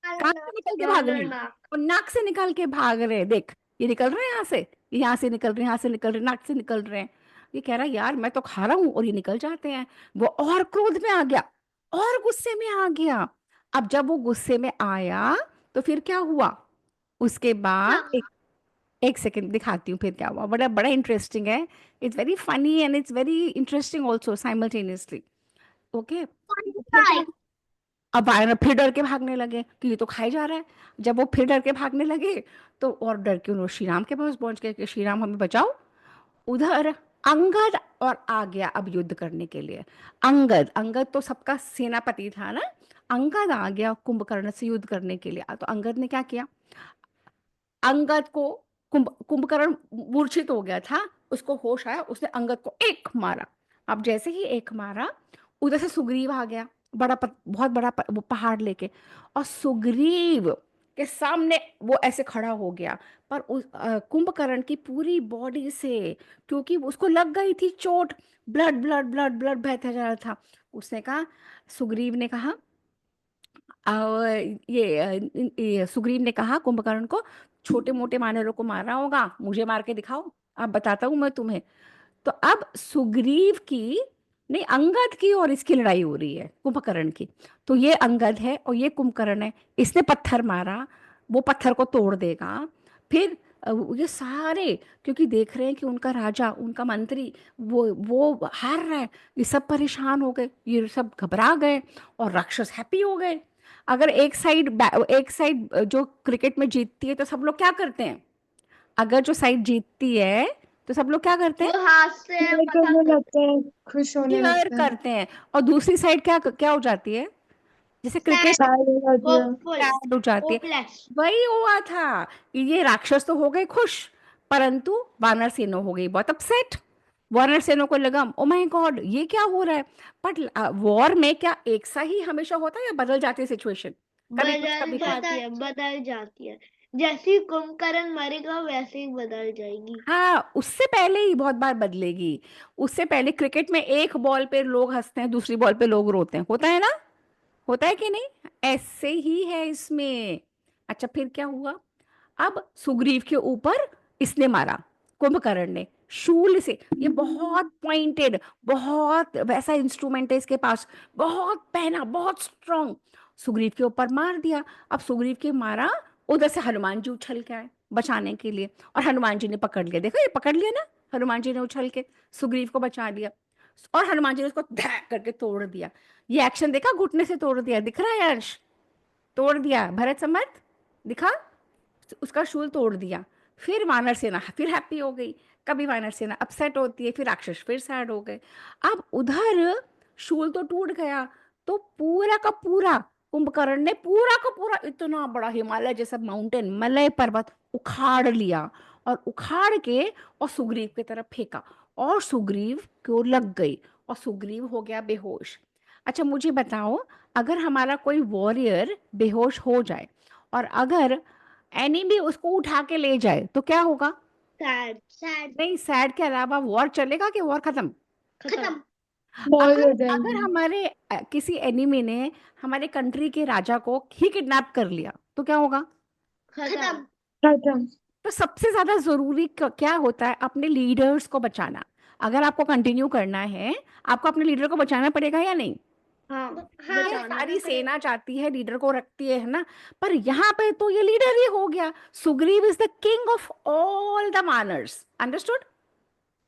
कान से निकल के भाग रहे हैं, नाक। और नाक से निकल के भाग रहे हैं। देख, ये निकल रहे हैं यहाँ से, ये यहाँ से निकल रहे हैं, यहाँ से निकल रहे हैं, नाक से निकल रहे हैं। ये कह रहा है यार मैं तो खा रहा हूँ और ये निकल जाते हैं। वो और क्रोध में आ गया, और गुस्से में आ गया। अब जब वो गुस्से में आया तो फिर क्या हुआ? उसके बाद एक सेकंड दिखाती हूँ फिर क्या हुआ। बड़ा बड़ा इंटरेस्टिंग है। It's very funny and it's very interesting also simultaneously. Okay. फिर क्या? अब वायरस फिर डर के भागने लगे कि ये तो खाई जा रहा है। जब वो फिर डर के भागने लगे, तो और डर के उन्होंने श्री राम के पास पहुंच गए कि श्री राम हमें बचाओ। उधर अंगद और आ गया अब युद्ध करने के लिए। अंगद, अंगद तो सबका सेनापति था ना। अंगद आ गया कुंभकर्ण से युद्ध करने के लिए। तो अंगद ने क्या किया? अंगद को, कुंभकर्ण मूर्छित हो गया था, उसको होश आया, उसने अंगद को एक मारा। अब जैसे ही एक मारा, उधर से सुग्रीव आ गया, बहुत बड़ा वो पहाड़ लेके, और सुग्रीव के सामने वो ऐसे खड़ा हो गया। पर उस कुंभकर्ण की पूरी बॉडी से, क्योंकि उसको लग गई थी चोट, ब्लड ब्लड ब्लड ब्लड बहता जा रहा था। उसने कहा, सुग्रीव ने कहा, और ये सुग्रीव ने कहा कुंभकर्ण को, छोटे मोटे वानरों को मारा होगा, मुझे मार के दिखाओ, अब बताता हूं मैं तुम्हें। तो अब सुग्रीव की, नहीं, अंगद की और इसकी लड़ाई हो रही है, कुंभकर्ण की। तो ये अंगद है और ये कुंभकर्ण है। इसने पत्थर मारा, वो पत्थर को तोड़ देगा। फिर ये सारे, क्योंकि देख रहे हैं कि उनका राजा, उनका मंत्री, वो हार रहा है, ये सब परेशान हो गए, ये सब घबरा गए, और राक्षस हैप्पी हो गए। अगर एक साइड जो क्रिकेट में जीतती है तो सब लोग क्या करते हैं? अगर जो साइड जीतती है तो सब लोग क्या करते हैं? वो हाथ से cheer मजाक करने कर। लगते हैं, खुश होने चीयर लगते हैं। करते हैं। और दूसरी साइड क्या क्या हो जाती है? जैसे क्रिकेट सारी होती है। होपफुल। सैड हो जाती है। होपलेस। वही हुआ था कि ये राक्षस तो हो गए खुश, परंतु वानर सेना हो गई बहुत अपसेट। वानर सेना को लगा, ओ माय गॉड ये क्या हो रहा है। बट वॉर में क्या एक सा ही हमेशा होता है या बदल जाती है सिचुएशन? कभी कुछ बदल कभी कुछ। जाती है, बदल जाती है। जैसे ही कुंभकर्ण मरेगा वैसे ही बदल जाएगी। हाँ, उससे पहले ही बहुत बार बदलेगी। उससे पहले क्रिकेट में एक बॉल पे लोग हंसते हैं, दूसरी बॉल पे लोग रोते हैं, होता है ना? होता है कि नहीं? ऐसे ही है इसमें। अच्छा, फिर क्या हुआ? अब सुग्रीव के ऊपर इसने मारा, कुंभकर्ण ने, शूल से। ये बहुत पॉइंटेड, बहुत वैसा इंस्ट्रूमेंट है इसके पास, बहुत पहना, बहुत स्ट्रांग। सुग्रीव के ऊपर मार दिया। अब सुग्रीव के मारा, उधर से हनुमान जी उछल के आए बचाने के लिए, और हनुमान जी ने पकड़ लिया। देखो, ये पकड़ लिया ना, हनुमान जी ने उछल के सुग्रीव को बचा लिया। और हनुमान जी ने उसको धैक करके तोड़ दिया। ये एक्शन देखा, घुटने से तोड़ दिया, दिख रहा है यश? तोड़ दिया, भरत समर्थ, दिखा? उसका शूल तोड़ दिया। फिर वानर सेना फिर हैप्पी हो गई। कभी वानर सेना अपसेट होती है, फिर राक्षस फिर सैड हो गए। अब उधर शूल तो टूट गया, तो पूरा का पूरा कुंभकर्ण ने पूरा का पूरा इतना बड़ा हिमालय जैसा माउंटेन, मलय पर्वत उखाड़ लिया, और उखाड़ के और सुग्रीव की तरफ फेंका, और सुग्रीव को लग गई, और सुग्रीव हो गया बेहोश। अच्छा, मुझे बताओ, अगर हमारा कोई वॉरियर बेहोश हो जाए, और अगर एनिमी उसको उठा के ले जाए, तो क्या होगा? सैड सैड नहीं, सैड के अलावा वॉर चलेगा कि वॉर खत्म? खत्म वॉर अगर हो अगर जाएगी। हमारे किसी एनिमी ने हमारे कंट्री के राजा को ही किडनैप कर लिया, तो क्या होगा? खत्म। खत्म। तो सबसे ज्यादा जरूरी क्या होता है? अपने लीडर्स को बचाना। अगर आपको कंटिन्यू करना है, आपको अपने लीडर को बचाना पड़ेगा या नहीं? हाँ, भले बचाना सारी तो पड़ेगा। सेना चाहती है, लीडर को रखती है ना, पर यहाँ पे तो ये लीडर ही हो गया। Sugriva is the king of all the manners, understood?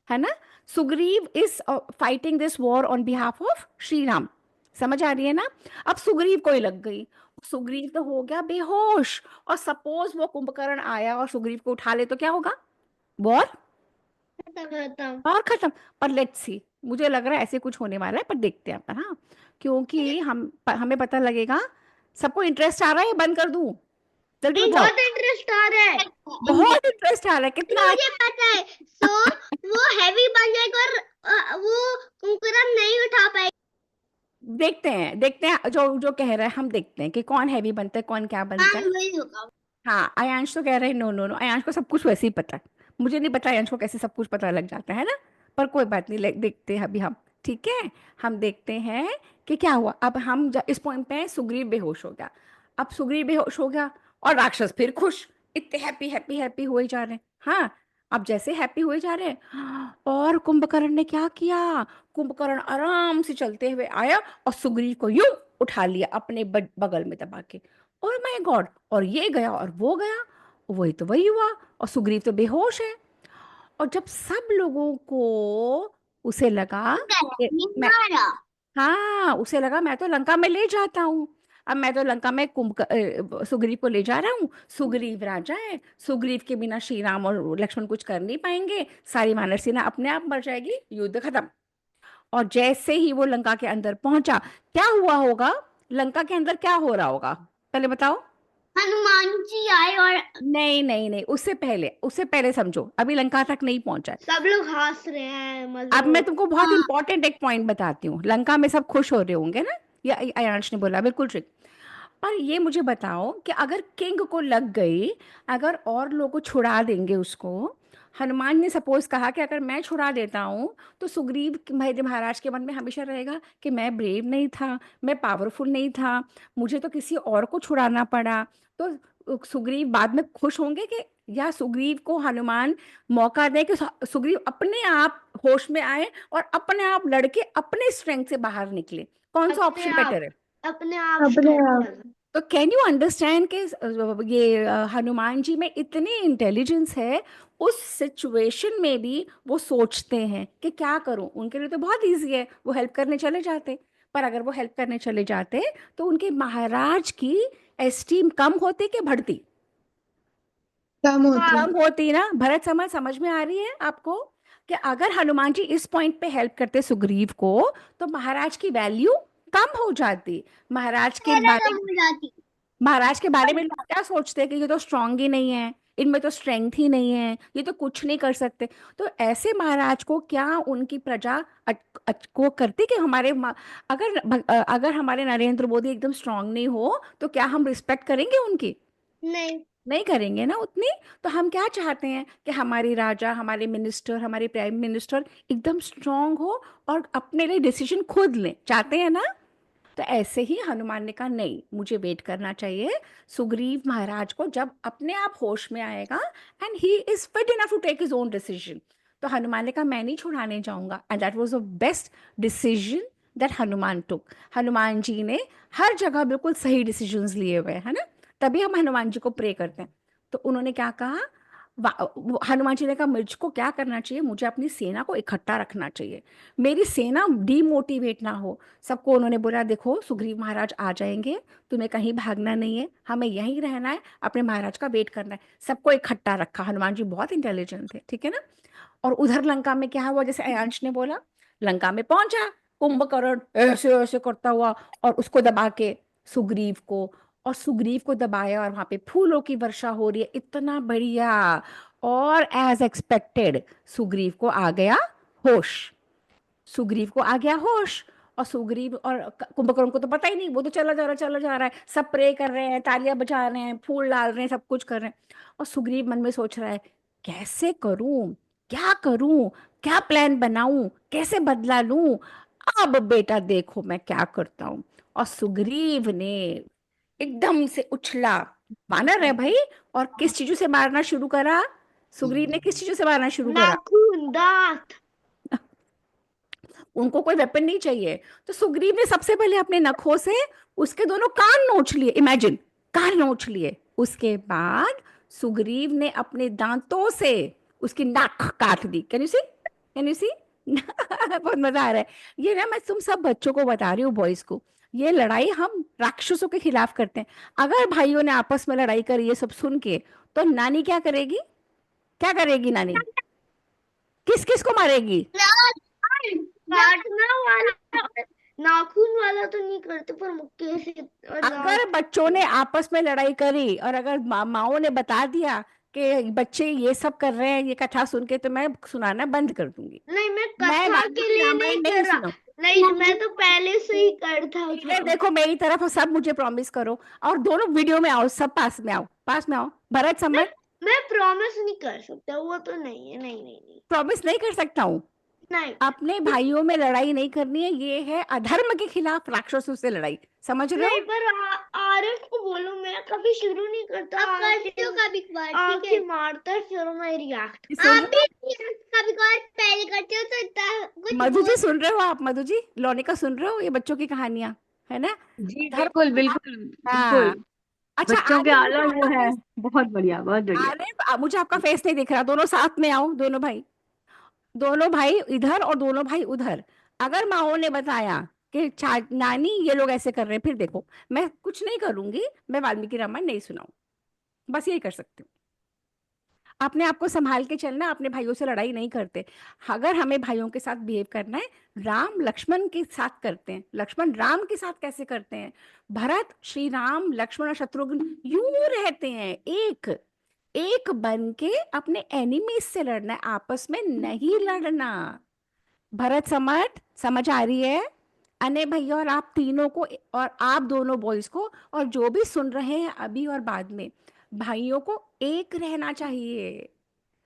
है ना? Sugriva is fighting this war on behalf of Shri Ram. समझ आ रही है ना? अब सुग्रीव को ही लग गई, सुग्रीव तो हो गया बेहोश, और सपोज वो कुंभकर्ण आया और सुग्रीव को उठा ले, तो क्या होगा? वॉर? खत्म। और खत्म। पर लेट्स सी, मुझे लग रहा है ऐसे कुछ होने वाला है, पर देखते हैं अपन। हाँ, क्योंकि हमें पता लगेगा। सबको इंटरेस्ट आ रहा है? बंद कर दूं? जल्दी बताओ। बहुत इंटरेस्ट आ रहा है। बहुत इंटरेस्ट आ रहा है, कितना? मुझे पता है। सो वो हैवी बन जाएगा और वो कुंकरम नहीं उठा पाएगा। देखते हैं, देखते हैं, जो जो कह रहा है हम देखते हैं कि कौन हैवी बनता है, कौन क्या हाँ, बनता है। वही होगा। हाँ, अयांश तो कह रहे हैं नो नो नो, अयांश को सब कुछ वैसे ही पता है। मुझे नहीं पता अयांश को कैसे सब कुछ पता लग जाता है ना। पर कोई बात नहीं, देखते हैं अभी हम। ठीक है, हम देखते हैं कि क्या हुआ। अब हम इस पॉइंट पे हैं, सुग्रीव बेहोश हो गया। अब सुग्रीव बेहोश हो गया, और राक्षस फिर खुश, इतने हैप्पी हैप्पी हैप्पी हुए जा रहे हैं। हाँ, अब जैसे हैप्पी हुए जा रहे हैं, और कुंभकर्ण ने क्या किया? कुंभकर्ण आराम से चलते हुए आया, और सुग्रीव को यूं उठा लिया अपने बगल में दबा के। Oh my God! और ये गया और वो गया, वही तो वही हुआ, और सुग्रीव तो बेहोश है। और जब सब लोगों को उसे लगा कि मैं, मारा। हाँ, उसे लगा मैं तो लंका में ले जाता हूँ। अब मैं तो लंका में सुग्रीव को ले जा रहा हूँ। सुग्रीव राजा है, सुग्रीव के बिना श्री राम और लक्ष्मण कुछ कर नहीं पाएंगे, सारी वानर सेना अपने आप मर जाएगी, युद्ध खत्म। और जैसे ही वो लंका के अंदर पहुंचा, क्या हुआ होगा? लंका के अंदर क्या हो रहा होगा, पहले बताओ। हनुमान जी आए और नहीं नहीं नहीं, उससे पहले, उससे पहले समझो, अभी लंका तक नहीं पहुंचा है। सब लोग हंस रहे हैं, मजा अब हो मैं तुमको बहुत हाँ। इंपॉर्टेंट एक पॉइंट बताती हूँ। लंका में सब खुश हो रहे होंगे ना? ये अयांश ने बोला, बिल्कुल ठीक। और ये मुझे बताओ कि अगर किंग को लग गई, अगर और लोग को छुड़ा देंगे उसको, हनुमान ने सपोज कहा कि अगर मैं छुड़ा देता हूँ, तो सुग्रीव मेरे महाराज के मन में हमेशा रहेगा कि मैं ब्रेव नहीं था, मैं पावरफुल नहीं था, मुझे तो किसी और को छुड़ाना पड़ा। तो सुग्रीव बाद में खुश होंगे कि, या सुग्रीव को हनुमान मौका दे कि सुग्रीव अपने आप होश में आए और अपने आप लड़के अपने स्ट्रेंथ से बाहर निकले? कौन सा अपने ऑप्शन आप बेटर है? अपने आप अपने स्ट्राइक आप। करना। तो कैन यू अंडरस्टैंड कि ये हनुमान जी में इतनी इंटेलिजेंस है, उस सिचुएशन में भी वो सोचते हैं कि क्या करूं। उनके लिए तो बहुत इजी है, वो हेल्प करने चले जाते। पर अगर वो हेल्प करने चले जाते, तो उनके महाराज की एस्टीम कम होती कि बढ़ती? कम होती। कम होती ना। भरत समझ समझ में आ रही है आपको? कि अगर हनुमान जी इस पॉइंट पे हेल्प करते सुग्रीव को, तो महाराज की वैल्यू कम हो जाती। महाराज के बारे कम हो जाती। महाराज के बारे में लोग क्या सोचते हैं कि ये तो स्ट्रांग ही नहीं है, इनमें तो स्ट्रेंथ ही नहीं है, ये तो कुछ नहीं कर सकते। तो ऐसे महाराज को क्या उनकी प्रजा को करती कि अगर हमारे नरेंद्र मोदी एकदम स्ट्रांग नहीं हो तो क्या हम रिस्पेक्ट करेंगे उनकी? नहीं। नहीं करेंगे ना उतनी। तो हम क्या चाहते हैं कि हमारी राजा, हमारे मिनिस्टर, हमारे प्राइम मिनिस्टर एकदम स्ट्रांग हो और अपने लिए डिसीजन खुद लें, चाहते हैं ना? तो ऐसे ही हनुमान ने कहा नहीं, मुझे वेट करना चाहिए सुग्रीव महाराज को जब अपने आप होश में आएगा and he is fit enough to take his own decision. तो हनुमान ने कहा मैं नहीं छुड़ाने जाऊंगा, and that was the best decision that Hanuman took. Hanuman ji ने हर जगह बिल्कुल सही डिसीजंस लिए हुए हैं, है ना? तभी हम हनुमान जी को प्रे करते हैं। तो उन्होंने क्या कहा, हनुमान जी ने कहा मुझको क्या करना चाहिए, मुझे अपनी सेना को इकट्ठा रखना चाहिए, मेरी सेना डीमोटिवेट ना हो। सबको उन्होंने बोला देखो सुग्रीव महाराज आ जाएंगे, तुम्हें कहीं भागना नहीं है, हमें यहीं रहना है, अपने महाराज का वेट करना है। सबको इकट्ठा रखा। हनुमान जी बहुत इंटेलिजेंट थे, ठीक है ना? और उधर लंका में क्या हुआ, जैसे अयांश ने बोला, लंका में पहुंचा कुंभकर्ण ऐसे ऐसे करता हुआ और उसको दबा के सुग्रीव को, और सुग्रीव को दबाया और वहां पे फूलों की वर्षा हो रही है, इतना बढ़िया। और एज एक्सपेक्टेड सुग्रीव को आ गया होश। सुग्रीव को आ गया होश। और सुग्रीव और कुंभकर्ण को तो पता ही नहीं, वो तो चला जा रहा है, चला जा रहा है, सब प्रे कर रहे हैं, तालियां बजा रहे हैं, फूल डाल रहे हैं, सब कुछ कर रहे हैं। और सुग्रीव मन में सोच रहा है कैसे करूं, क्या करूं, क्या प्लान बनाऊं, कैसे बदला लूं, अब बेटा देखो मैं क्या करता हूं। और सुग्रीव ने एकदम से उछला, वानर है भाई, और किस चीजों से मारना शुरू करा? सुग्रीव ने किस चीजों से मारना शुरू करा? नाखून, दांत। उनको कोई वेपन नहीं चाहिए। तो सुग्रीव ने सबसे पहले अपने नखों से उसके दोनों कान नोच लिए, इमेजिन, कान नोच लिए। उसके बाद सुग्रीव ने अपने दांतों से उसकी नाक काट दी। Can you see? Can you see? बहुत मजा आ रहा है। ये ना मैं तुम सब बच्चों को बता रही हूँ, बॉयज को। ये लड़ाई हम राक्षसों के खिलाफ करते हैं। अगर भाइयों ने आपस में लड़ाई करी ये सब सुन के, तो नानी क्या करेगी? क्या करेगी नानी? किस किस को मारेगी? काटना वाला, नाखून वाला तो नहीं करते, पर मुक्के से और अगर दांत। बच्चों ने आपस में लड़ाई करी और अगर माओ ने बता दिया कि बच्चे ये सब कर रहे हैं, ये कथा सुन के, तो मैं सुनाना बंद कर दूंगी। नहीं, मैं मैं कथा के वाल्मीकि लिए नहीं रामायण नहीं कर रहा। सुना। नहीं, मैं तो पहले से ही करता इधर था। देखो मेरी तरफ, और सब मुझे प्रॉमिस करो, और दोनों वीडियो में आओ, सब पास में आओ, पास में आओ। भरत मैं सम्मत। मैं प्रॉमिस नहीं कर सकता, वो तो नहीं है। नहीं नहीं नहीं। प्रॉमिस नहीं कर सकता हूँ। नहीं। अपने भाइयों में लड़ाई नहीं करनी है, ये है अधर्म के खिलाफ राक्षसों से लड़ाई, समझ रहे हो? नहीं, पर आरफ को बोलो, मैं कभी शुरू नहीं करता। आप करते हो कभी कभार, ठीक आके है। मारता है, फिर मैं रिएक्ट। ये आप सुन भी कभी कभार पहले करते हो तो इतना कुछ मधु जी, बोल। सुन रहे हो आप? मधु जी, लोनिका सुन रहे हो? ये बच्चों की कहानियां है ना, जी धर्म बिल्कुल के खिलाफ। बिल्कुल हाँ। बिल्कुल। अच्छा बच्चों के आरिफ, मुझे अलग आपका वो है। फेस, बहुत बढ़िया बहुत बढ़िया। आरिफ मुझे आपका फेस नहीं दिख रहा। दोनों साथ में आओ, दोनों भाई, दोनों भाई इधर और दोनों भाई उधर। अगर माओ ने बताया कि नानी ये लोग ऐसे कर रहे हैं, फिर देखो मैं कुछ नहीं करूंगी, मैं वाल्मीकि रामायण नहीं सुनाऊं, बस यही कर सकती हूँ। अपने आप को संभाल के चलना, अपने भाइयों से लड़ाई नहीं करते। अगर हमें भाइयों के साथ बिहेव करना है, राम लक्ष्मण के साथ करते हैं, लक्ष्मण राम के साथ कैसे करते हैं, भरत श्री राम लक्ष्मण और शत्रुघ्न यूं रहते हैं, एक एक बन के अपने एनिमीज से लड़ना है, आपस में नहीं लड़ना। भरत समर्थ, समझ आ रही है? अने भैया और आप तीनों को, और आप दोनों बॉयज को, और जो भी सुन रहे हैं अभी और बाद में, भाइयों को एक रहना चाहिए,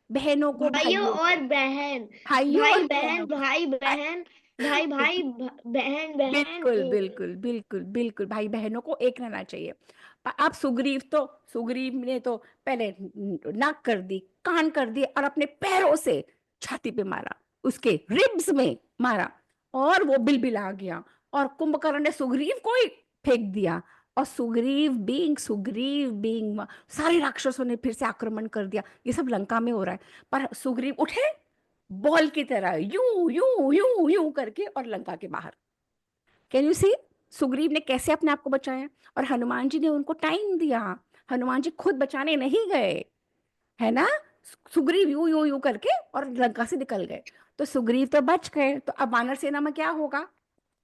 बहनों को भाइयों भाइयों और को, बहन, भाइयों भाई और बहन, बहनों को। भाई बहन, भाई भाई, बहन बहन, बिल्कुल एक। बिल्कुल बिल्कुल बिल्कुल, भाई बहनों को एक रहना चाहिए। अब सुग्रीव ने तो पहले नाक कर दी, कान कर दिए, और अपने पैरों से छाती पे मारा, उसके रिब्स में मारा, और वो बिलबिला गया। और कुंभकर्ण ने सुग्रीव को ही फेंक दिया, और सुग्रीव बीइंग सारे राक्षसों ने फिर से आक्रमण कर दिया। ये सब लंका में हो रहा है, पर सुग्रीव उठे बॉल की तरह, यूं यूं यूं यूं करके, और लंका के बाहर। कैन यू सी? सुग्रीव ने कैसे अपने आप को बचाया, और हनुमान जी ने उनको टाइम दिया। हनुमान जी खुद बचाने नहीं गए, है ना? सुग्रीव यूं यूं यूं करके और लंका से निकल गए। तो सुग्रीव तो बच गए, तो अब वानर सेना में क्या होगा?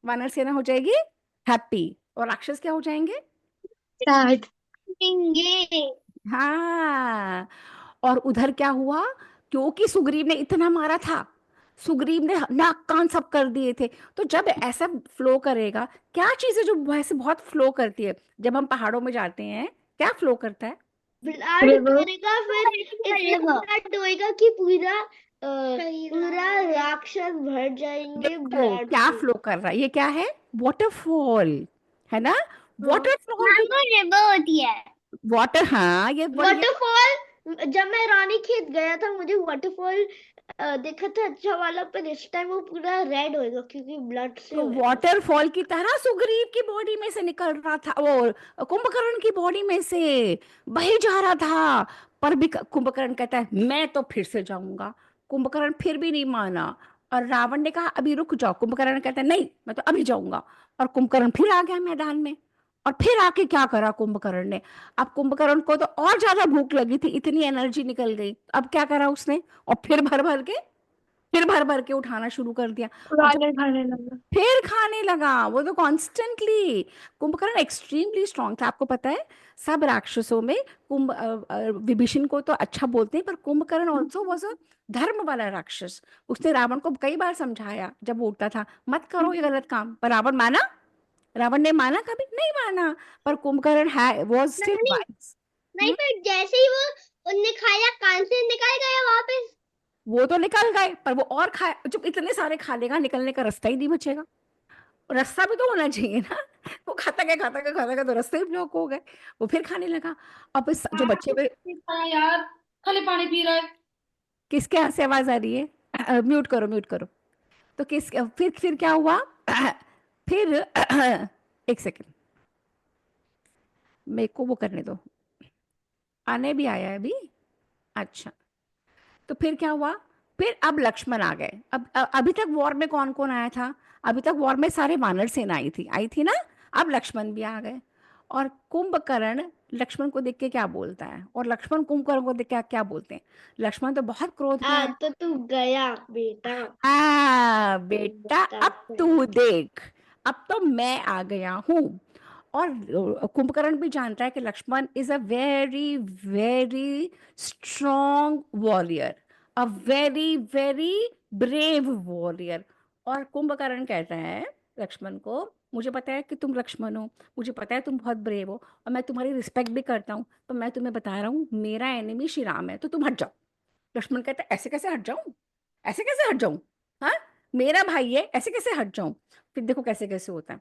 वानर सेना हो जाएगी हैप्पी, और राक्षस क्या हो जाएंगे? सैड। देंगे। हाँ। और उधर क्या हुआ, क्योंकि सुग्रीव ने इतना मारा था, सुग्रीव ने नाक कान सब कर दिए थे। तो जब ऐसा फ्लो करेगा, क्या चीज है जो वैसे बहुत फ्लो करती है जब हम पहाड़ों में जाते हैं, क्या फ्लो करता है? Blood river. करेगा, फिर इतना ब्लड होएगा कि पूरा राक्षस भर जाएंगे देखो ब्लड क्या से। फ्लो कर रहा है, ये क्या है? वाटरफॉल, है ना? हाँ। वाटरफॉल भी, मैंगो रिवर होती है। वाटर, हाँ ये बड़ी, वाटरफॉल, जब मैं रानीखेत गया था मुझे वाटरफॉल देखा था अच्छा वाला, पर इस टाइम वो पूरा रेड होएगा क्योंकि ब्लड से तो होएगा। वाटरफॉल की तरह सुग्रीव की बॉडी में से निकल रहा था, वो कुंभकर्ण की बॉडी में से बही जा रहा था। पर भी कुंभकर्ण कहता है मैं तो फिर से जाऊंगा। कुंभकर्ण फिर भी नहीं माना, और रावण ने कहा अभी रुक जाओ। कुंभकर्ण कहता है नहीं, मैं तो अभी जाऊंगा। और कुंभकर्ण फिर आ गया मैदान में। और फिर आके क्या करा कुंभकर्ण ने? अब कुंभकर्ण को तो और ज्यादा भूख लगी थी, इतनी एनर्जी निकल गई। अब क्या करा उसने? और फिर भर भर के उठाना शुरू कर दिया। और जब खाने खाने लगा। फिर खाने लगा, वो तो कॉन्स्टेंटली। कुंभकर्ण एक्सट्रीमली स्ट्रांग था, आपको पता है। सब राक्षसों में विभीषण को तो अच्छा बोलते हैं, पर कुंभकर्ण ऑल्सो वाज अ धर्म वाला राक्षस। उसने रावण को कई बार समझाया जब वो उठता था, मत करो ये गलत काम, पर रावण माना? रावण ने माना? कभी नहीं माना। पर कुंभकर्ण है वाज स्टिल नहीं वाइज। नहीं, पर जैसे ही वो उनने खाया कान से निकल गया वापस। वो तो निकल गए, पर वो और खाए, जब इतने सारे खा लेगा निकलने का रास्ता ही नहीं बचेगा। रास्ता भी तो होना चाहिए ना। वो खाता गया तो रास्ते ही ब्लॉक हो गए। वो फिर खाने लगा। अब जो बच्चे हुए, यार खाली पानी पी रहा है। किसके यहाँ से आवाज आ रही है? म्यूट करो, म्यूट करो। तो फिर क्या हुआ? फिर एक सेकंड, मेरे को वो करने दो, आने भी आया है अभी। अच्छा, तो फिर क्या हुआ? फिर अब लक्ष्मण आ गए। अभी तक वॉर में कौन कौन आया था? अभी तक वॉर में सारे वानर सेना आई थी ना। अब लक्ष्मण भी आ गए। और कुंभकर्ण लक्ष्मण को देख के क्या बोलता है, और लक्ष्मण कुंभकर्ण को देख के क्या बोलते हैं? लक्ष्मण तो बहुत क्रोध में है। तो तू गया बेटा। बेटा अब तू देख, अब तो मैं आ गया हूं। और कुंभकर्ण भी जानता है कि Lakshman is a very very strong warrior, a very very brave warrior. और कुंभकर्ण कहता है लक्ष्मण को, मुझे पता है कि तुम लक्ष्मण हो, मुझे पता है तुम बहुत ब्रेव हो, और मैं तुम्हारी रिस्पेक्ट भी करता हूँ, तो मैं तुम्हें बता रहा हूँ मेरा एनिमी श्री राम है, तो तुम हट जाओ। लक्ष्मण कहता है ऐसे कैसे हट जाऊं? ऐसे कैसे हट जाऊं? हाँ, मेरा भाई है, ऐसे कैसे हट जाऊं? फिर देखो कैसे कैसे होता है।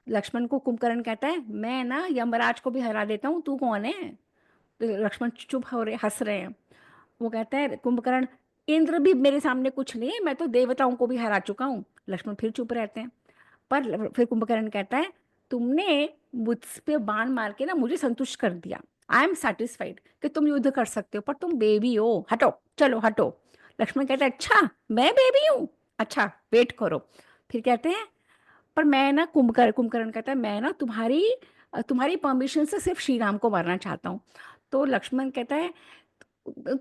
लक्ष्मण को कुंभकर्ण कहता है मैं ना यमराज को भी हरा देता हूँ, तू कौन है? तो लक्ष्मण चुप हो रहे, हंस रहे हैं। वो कहता है कुंभकर्ण, इंद्र भी मेरे सामने कुछ नहीं है, मैं तो देवताओं को भी हरा चुका हूँ। लक्ष्मण फिर चुप रहते हैं। पर फिर कुंभकर्ण कहता है तुमने मुझ पे बाण मार के ना मुझे संतुष्ट कर दिया, आई एम सेटिस्फाइड कि तुम युद्ध कर सकते हो, पर तुम बेबी हो, हटो, चलो हटो। लक्ष्मण कहता है अच्छा मैं बेबी हूँ, अच्छा वेट करो। फिर कहते हैं पर मैं ना, कुंभकर्ण कहता है मैं ना तुम्हारी परमिशन से सिर्फ श्री राम को मारना चाहता हूँ। तो लक्ष्मण कहता है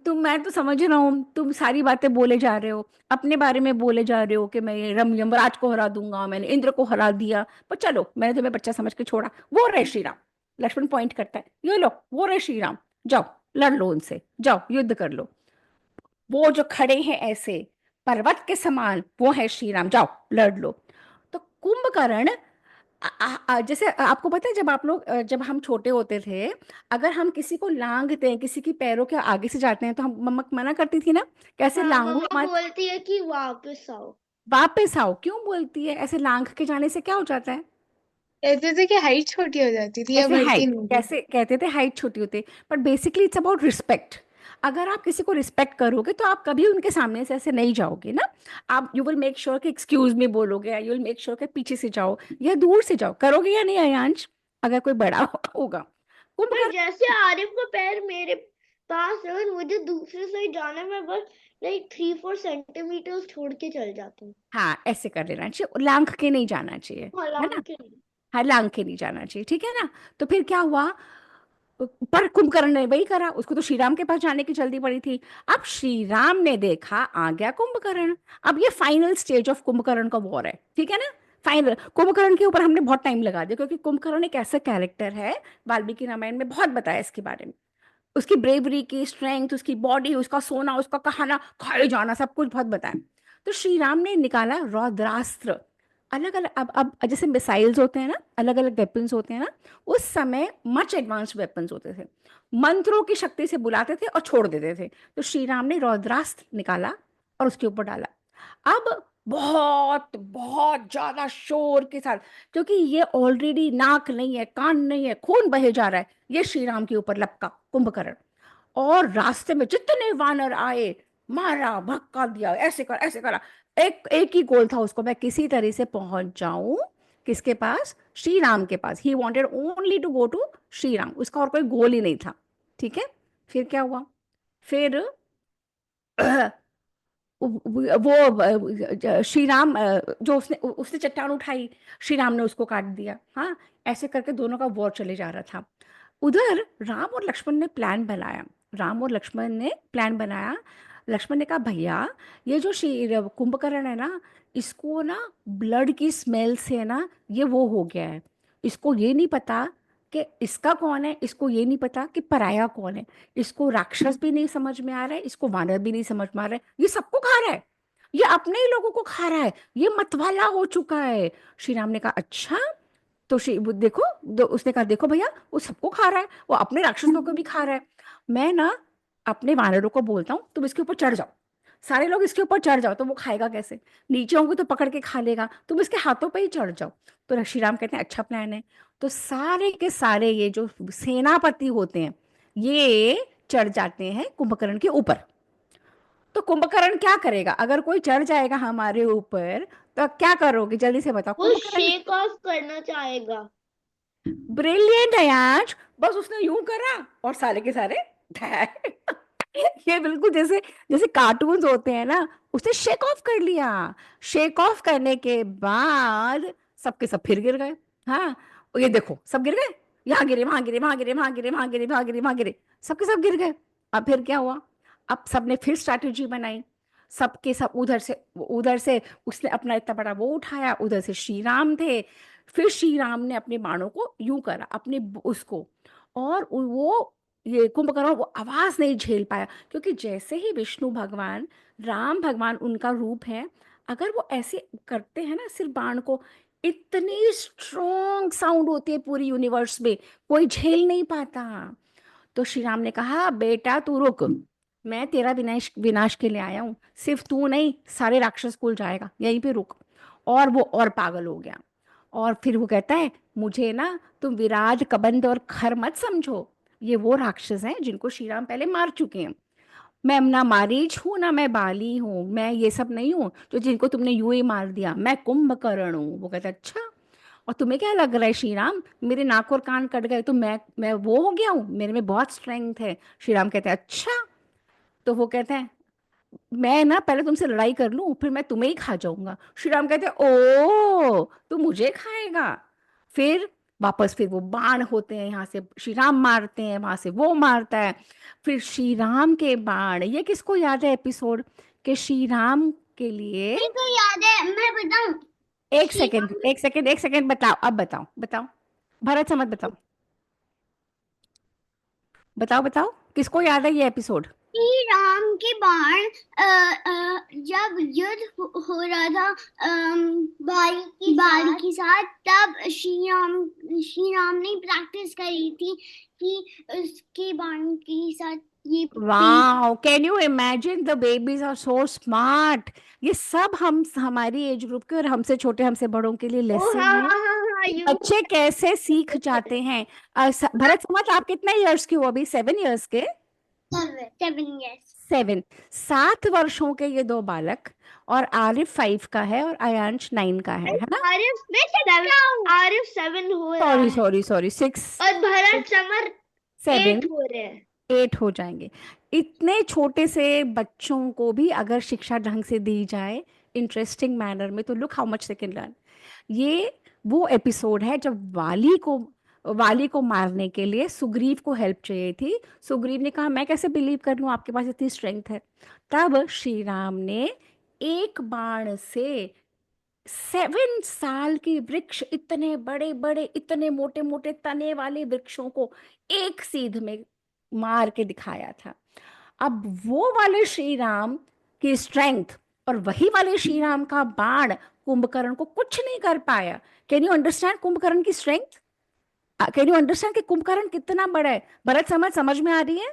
मैं तो समझ रहा हूँ तुम सारी बातें बोले जा रहे हो, अपने बारे में बोले जा रहे हो कि मैं यमराज को हरा दूंगा, मैंने इंद्र को हरा दिया, पर चलो मैंने तुम्हें बच्चा समझ के छोड़ा, वो रहे श्री राम। लक्ष्मण पॉइंट करता है ये लो वो रहे श्री राम, जाओ लड़ लो उनसे, जाओ युद्ध कर लो। वो जो खड़े हैं ऐसे पर्वत के समान, वो है श्री राम, जाओ लड़ लो। तो कुंभकर्ण, जैसे आपको पता है जब आप लोग जब हम छोटे होते थे, अगर हम किसी को लांघते हैं, किसी की पैरों के आगे से जाते हैं, तो हम मम्मा मना करती थी ना, कैसे हाँ, लांघो मम्मा मत, बोलती है कि वापस आओ। वापस आओ। क्यों बोलती है? ऐसे लांघ के जाने से क्या हो जाता है? कहते थे कि हाइट छोटी हो जाती थी या कैसे बढ़ती हाइट, नहीं थी। कैसे कहते थे हाइट छोटी होती, पर बेसिकली इट्स अबाउट रिस्पेक्ट। अगर आप किसी को रिस्पेक्ट करोगे तो आप कभी उनके सामने से ऐसे नहीं जाओगे ना। आप यू विल मेक श्योर कि एक्सक्यूज मी बोलोगे, यू विल मेक श्योर कि पीछे से जाओ या दूर से जाओ, करोगे या नहीं अयांश? अगर कोई बड़ा होगा। पर कुंभकर्ण, जैसे आरिफ का पैर मेरे पास है और मुझे दूसरे साइड जाना है, मैं बस लाइक 3-4 सेंटीमीटर छोड़ के चल जाती हूँ। हाँ ऐसे कर लेना चाहिए, लांघ के नहीं जाना चाहिए, है हालांकि ना? के नहीं। हाँ लांघ के नहीं जाना चाहिए, ठीक है ना? तो फिर क्या हुआ? पर कुंभकर्ण ने वही करा, उसको तो श्री राम के पास जाने की जल्दी पड़ी थी। अब श्री राम ने देखा आ गया कुंभकर्ण। अब ये फाइनल स्टेज ऑफ कुंभकर्ण का वॉर है, ठीक है ना? फाइनल कुंभकर्ण के ऊपर हमने बहुत टाइम लगा दिया, क्योंकि कुंभकर्ण एक ऐसा कैरेक्टर है, वाल्मीकि रामायण में बहुत बताया इसके बारे में। उसकी ब्रेवरी की स्ट्रेंथ, उसकी बॉडी, उसका सोना, उसका कहना, खाए जाना, सब कुछ बहुत बताया। तो श्री राम ने निकाला रौद्रास्त्र। अलग अलग, अब जैसे मिसाइल्स होते हैं ना, अलग अलग वेपन्स होते हैं ना, उस समय मच एडवांस्ड वेपन्स होते थे, मंत्रों की शक्ति से बुलाते थे और छोड़ देते थे। तो श्री राम ने रौद्रास्त्र निकाला और उसके ऊपर डाला। अब बहुत बहुत ज्यादा शोर के साथ, क्योंकि ये ऑलरेडी नाक नहीं है, कान नहीं है, खून बहे जा रहा है, ये श्री राम के ऊपर लपका कुंभकर्ण। और रास्ते में जितने वानर आए, मारा, धक्का दिया, ऐसे कर ऐसे करा। एक एक ही गोल था उसको, मैं किसी तरह से पहुंच जाऊं किसके पास, श्री राम के पास। He wanted only to go to Shri Ram, उसका और कोई गोल ही नहीं था। ठीक है। फिर क्या हुआ? फिर वो श्री राम, जो उसने उसने चट्टान उठाई, श्री राम ने उसको काट दिया। हाँ, ऐसे करके दोनों का वॉर चले जा रहा था। उधर राम और लक्ष्मण ने प्लान बनाया। राम और लक्ष्मण ने प्लान बनाया। लक्ष्मण ने कहा, भैया ये जो श्री कुंभकर्ण है ना, इसको ना ब्लड की स्मेल से ना ये वो हो गया है। इसको ये नहीं पता कि इसका कौन है, इसको ये नहीं पता कि पराया कौन है। इसको राक्षस भी नहीं समझ में आ रहा है, इसको वानर भी नहीं समझ में आ रहा है, ये सबको खा रहा है, ये अपने ही लोगों को खा रहा है, ये मतवाला हो चुका है। श्री राम ने कहा, अच्छा। तो श्री वो देखो, उसने कहा, देखो भैया, वो सबको खा रहा है, वो अपने राक्षसों को भी खा रहा है। मैं ना अपने वानरों को बोलता हूँ, तुम इसके ऊपर चढ़ जाओ, सारे लोग इसके ऊपर चढ़ जाओ। तो वो खाएगा कैसे? नीचे होंगे तो पकड़ के खा लेगा, तुम इसके हाथों पे ही चढ़ जाओ। तो श्री राम कहते हैं, अच्छा प्लान है। तो सारे के सारे ये जो सेनापति होते हैं, ये चढ़ जाते हैं कुंभकर्ण के ऊपर। तो कुंभकर्ण क्या करेगा? अगर कोई चढ़ जाएगा हमारे ऊपर तो क्या करोगे, जल्दी से बताओ वो कुंभकर्ण। शेक ऑफ करना चाहेगा। ब्रिलियंट है यार। बस उसने यूं करा और सारे के सारे ये बिल्कुल जैसे जैसे कार्टून्स होते हैं ना, उसने शेक ऑफ कर लिया। शेक ऑफ करने के बाद सबके सब फिर गिर गए। हाँ, और ये देखो सब गिर गए, यहाँ गिरे, वहां गिरे, वहां गिरे, वहां गिरे, वहां गिरे, वहां गिरे, वहां गिरे, सबके सब गिर गए। अब फिर क्या हुआ? अब सबने फिर स्ट्रैटेजी बनाई। सबके सब उधर से उसने अपना इतना बड़ा वो उठाया, उधर से श्री राम थे। फिर श्री राम ने अपने बाणों को यूं करा अपने उसको, और वो ये कुंभकर्ण वो आवाज नहीं झेल पाया, क्योंकि जैसे ही विष्णु भगवान, राम भगवान उनका रूप है, अगर वो ऐसे करते हैं ना सिर्फ बाण को, इतनी स्ट्रॉन्ग साउंड होती है पूरी यूनिवर्स में, कोई झेल नहीं पाता। तो श्री राम ने कहा, बेटा तू रुक, मैं तेरा विनाश विनाश के लिए आया हूँ, सिर्फ तू नहीं, सारे राक्षस कुल जाएगा, यहीं पे रुक। और वो और पागल हो गया। और फिर वो कहता है, मुझे ना तुम विराट, कबंध और खर मत समझो, ये वो राक्षस हैं जिनको श्री राम पहले मार चुके हैं। मैं ना मारीच हूँ, ना मैं बाली हूँ, मैं ये सब नहीं हूँ जो जिनको तुमने यूं ही मार दिया, मैं कुंभकर्ण हूँ। वो कहता है, अच्छा, और तुम्हें क्या लग रहा है श्री राम, मेरे नाक और कान कट गए तो मैं वो हो गया हूँ, मेरे में बहुत स्ट्रेंथ है। श्री राम कहते हैं, अच्छा। तो वो कहते हैं, मैं ना पहले तुमसे लड़ाई कर लूं, फिर मैं तुम्हें ही खा जाऊंगा। श्री राम कहते हैं, ओ तू मुझे खाएगा? फिर वापस फिर वो बाण होते हैं, यहाँ से श्री राम मारते हैं, वहां से वो मारता है। फिर श्री राम के बाण, ये किसको याद है एपिसोड के श्री राम के लिए? मेरे को याद है, मैं बताऊं। एक श्री सेकंड, एक सेकंड, एक सेकंड, बताओ, अब बताओ, बताओ, भरत समझ, बताओ, बताओ, बताओ, किसको याद है ये एपिसोड? श्री राम के बाण, जब युद्ध हो रहा था बाली के साथ, तब श्री राम ने प्रैक्टिस करी थी कि उसके बाण के साथ ये wow, can you imagine, the babies are so smart. ये सब हम हमारी एज ग्रुप के और हमसे छोटे, हमसे बड़ों के लिए ओ लेसन हाँ है। हाँ हाँ हाँ, बच्चे कैसे सीख जाते हैं। भरत समझ, आप कितने इयर्स के हो अभी? 7 इयर्स के? 7 years। 7 वर्षों के ये दो बालक, और आरिफ 5 का है और आयांश 9 का है ना? आरिफ 7 हो रहा सॉरी है सॉरी सॉरी, 6, और भरत समर 7, 8 हो रहे हैं। 8 हो जाएंगे। इतने छोटे से बच्चों को भी अगर शिक्षा ढंग से दी जाए इंटरेस्टिंग मैनर में, तो look how much they can learn. ये वो एपिसोड है जब वाली को मारने के लिए सुग्रीव को हेल्प चाहिए थी। सुग्रीव ने कहा, मैं कैसे बिलीव कर लूं आपके पास इतनी स्ट्रेंथ है। तब श्री राम ने एक बाण से 7 साल के वृक्ष, इतने बड़े बड़े, इतने मोटे मोटे तने वाले वृक्षों को एक सीध में मार के दिखाया था। अब वो वाले श्री राम की स्ट्रेंथ और वही वाले श्री राम का बाण कुंभकर्ण को कुछ नहीं कर पाया। कैन यू अंडरस्टैंड कुंभकर्ण की स्ट्रेंथ? कैन यू अंडरस्टैंड कि कुंभकर्ण कितना बड़ा है? भरत समझ में आ रही है?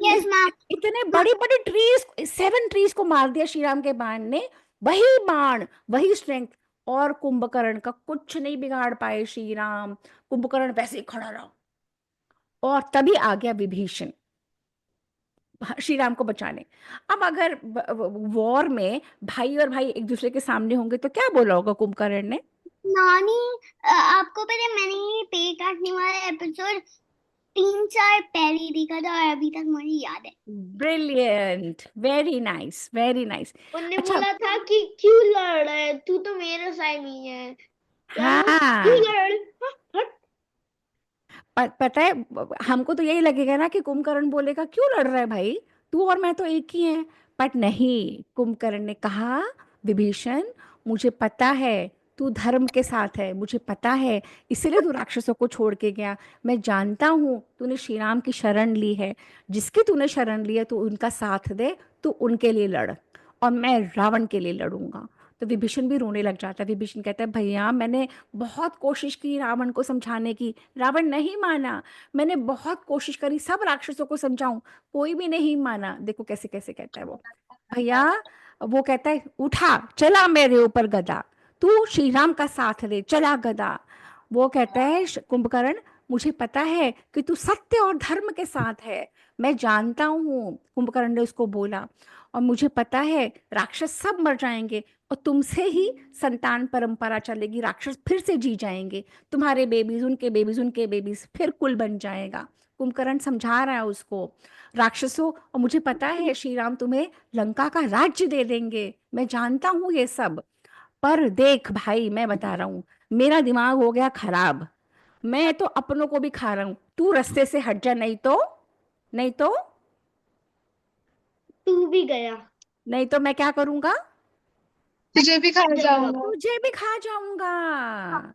Yes ma'am. इतने बड़े बड़े ट्रीज, 7 ट्रीज को मार दिया श्री राम के बाण ने, वही बाण वही स्ट्रेंथ, और कुंभकर्ण का कुछ नहीं बिगाड़ पाए श्री राम। कुंभकर्ण वैसे ही खड़ा रहा। और तभी आ गया विभीषण श्री राम को बचाने। अब अगर वॉर में भाई और भाई एक दूसरे के सामने होंगे तो क्या बोला होगा कुंभकर्ण ने? नानी, आपको पता है मैंने ये पेड़ काटने वाला एपिसोड 3 साल पहले ही देखा था और अभी तक मुझे याद है। Brilliant, very nice, very nice. उनने अच्छा, बोला था कि क्यों लड़ रहा है, तू तो मेरे साइड नहीं है, क्या वो क्यों हाँ, लड़ रहा है? हट। पता है, हमको तो यही लगेगा ना कि कुंभकर्ण बोलेगा क्यों लड़ रहा है भाई, तू और मैं तो एक ही हैं। बट नहीं, कुंभकर्ण ने कहा विभीषण, मुझे पता है तू धर्म के साथ है, मुझे पता है, इसीलिए तू राक्षसों को छोड़ के गया। मैं जानता हूँ तूने श्री राम की शरण ली है, जिसकी तूने शरण ली है तू उनका साथ दे, तू उनके लिए लड़, और मैं रावण के लिए लड़ूंगा। तो विभीषण भी रोने लग जाता है। विभीषण कहता है भैया मैंने बहुत कोशिश की रावण को समझाने की, रावण नहीं माना। मैंने बहुत कोशिश करी सब राक्षसों को समझाऊं, कोई भी नहीं माना। देखो कैसे कैसे कहता है वो भैया। वो कहता है उठा चला मेरे ऊपर गदा, तू श्री राम का साथ दे, चला गदा। वो कहता है कुंभकर्ण, मुझे पता है कि तू सत्य और धर्म के साथ है, मैं जानता हूँ, कुंभकर्ण ने उसको बोला। और मुझे पता है राक्षस सब मर जाएंगे और तुमसे ही संतान परंपरा चलेगी, राक्षस फिर से जी जाएंगे, तुम्हारे बेबीज उनके बेबीज उनके बेबीज, फिर कुल बन जाएगा। कुंभकर्ण समझा रहा है उसको राक्षसों, और मुझे पता है श्री राम तुम्हें लंका का राज्य दे देंगे, मैं जानता हूँ ये सब। पर देख भाई मैं बता रहा हूँ, मेरा दिमाग हो गया खराब, मैं तो अपनों को भी खा रहा हूँ, तू रास्ते से हट जा, नहीं तो तू भी गया, नहीं तो मैं क्या करूंगा? तुझे भी खा जाऊंगा। तुझे भी खा जाऊंगा।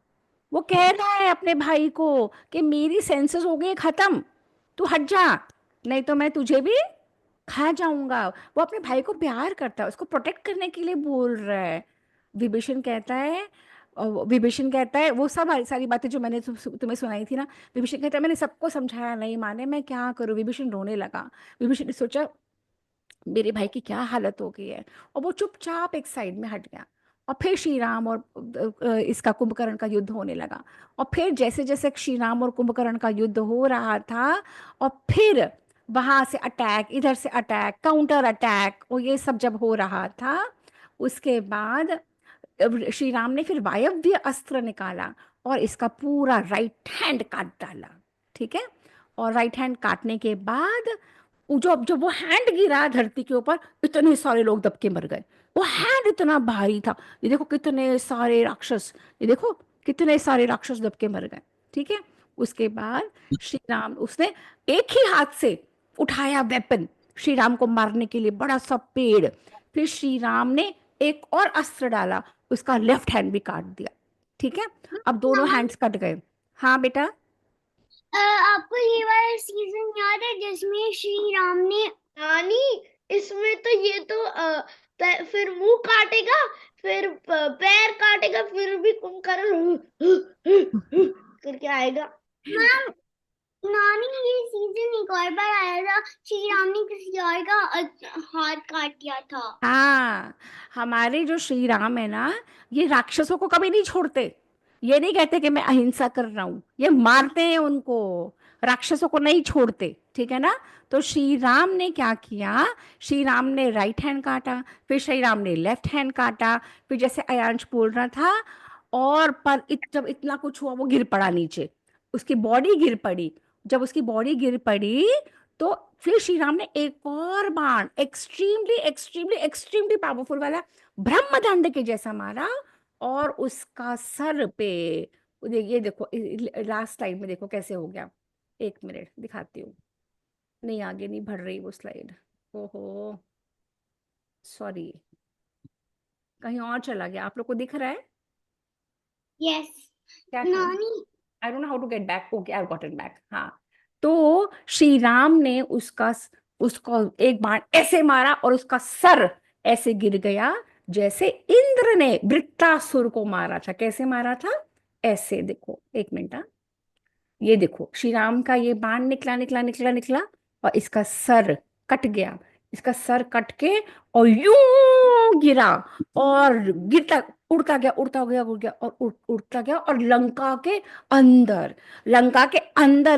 वो कह रहा है अपने भाई को कि मेरी सेंसेस हो गई खत्म, तू हट जा, नहीं तो मैं तुझे भी खा जाऊंगा। वो अपने भाई को प्यार करता है, उसको प्रोटेक्ट करने के लिए बोल रहा है। विभीषण कहता है, विभीषण कहता है वो सब सारी बातें जो मैंने तुम्हें सुनाई थी ना। विभीषण कहता है मैंने सबको समझाया नहीं माने, मैं क्या करूं? विभीषण रोने लगा। विभीषण ने सोचा मेरे भाई की क्या हालत हो गई है, और वो चुपचाप एक साइड में हट गया। और फिर श्री राम और इसका कुंभकर्ण का युद्ध होने लगा। और फिर जैसे जैसे श्री राम और कुंभकर्ण का युद्ध हो रहा था, और फिर वहां से अटैक, इधर से अटैक, काउंटर अटैक, और ये सब जब हो रहा था, उसके बाद श्री राम ने फिर वायव्य अस्त्र निकाला और इसका पूरा राइट हैंड काट डाला। ठीक है, और राइट हैंड काटने के बाद जब जब वो हैंड गिरा धरती के ऊपर, इतने सारे लोग दबके मर गए। वो हैंड इतना भारी था, ये देखो कितने सारे राक्षस, ये देखो कितने सारे राक्षस दबके मर गए। ठीक है, उसके बाद श्री राम उसने एक ही हाथ से उठाया वेपन श्री राम को मारने के लिए, बड़ा सा पेड़। फिर श्री राम ने एक और अस्त्र डाला, उसका लेफ्ट हैंड भी काट दिया। ठीक है, अब दोनों हैंड्स कट गए। हाँ बेटा। आपको ये वाला सीजन याद है जिसमें श्री राम ने नानी इसमें तो ये तो फिर मुंह काटेगा, फिर पैर काटेगा, फिर भी कुंभकर्ण करके आएगा। मैम, नानी ये सीजन एक और बार आया था, श्री राम ने किसी और का हाथ काट दिया था। हाँ, हमारे जो श्री राम है ना, ये राक्षसों को कभी नहीं छोड़ते। ये नहीं कहते कि मैं अहिंसा कर रहा हूं, ये मारते हैं उनको, राक्षसों को नहीं छोड़ते। ठीक है ना? तो श्री राम ने क्या किया, श्री राम ने राइट हैंड काटा, फिर श्री राम ने लेफ्ट हैंड काटा, फिर जैसे अयांश बोल रहा था, और पर जब इतना कुछ हुआ वो गिर पड़ा नीचे, उसकी बॉडी गिर पड़ी। जब उसकी बॉडी गिर पड़ी तो फिर श्री राम ने एक और बाण एक्सट्रीमली एक्सट्रीमली एक्सट्रीमली पावरफुल वाला ब्रह्मदंड के जैसा मारा, और उसका सर पे ये देखो लास्ट स्लाइड में देखो कैसे हो गया। एक मिनट दिखाती हूँ, नहीं आगे नहीं बढ़ रही वो स्लाइड, ओहो सॉरी, कहीं और चला गया। आप लोग को दिख रहा है यस क्या? करूं? नानी, I don't know how to get back. Okay I got it back. हाँ, तो श्री राम ने उसको एक बाण ऐसे मारा और उसका सर ऐसे गिर गया, जैसे इंद्र ने वृत्तासुर को मारा था। कैसे मारा था? ऐसे देखो, एक मिनट, हाँ। ये देखो, श्री राम का ये बाण निकला निकला निकला निकला और इसका सर कट गया। इसका सर कट के और यूं गिरा और गिरता, उड़ता गया उड़ता गया उड़ गया और उड़ता गया और लंका के अंदर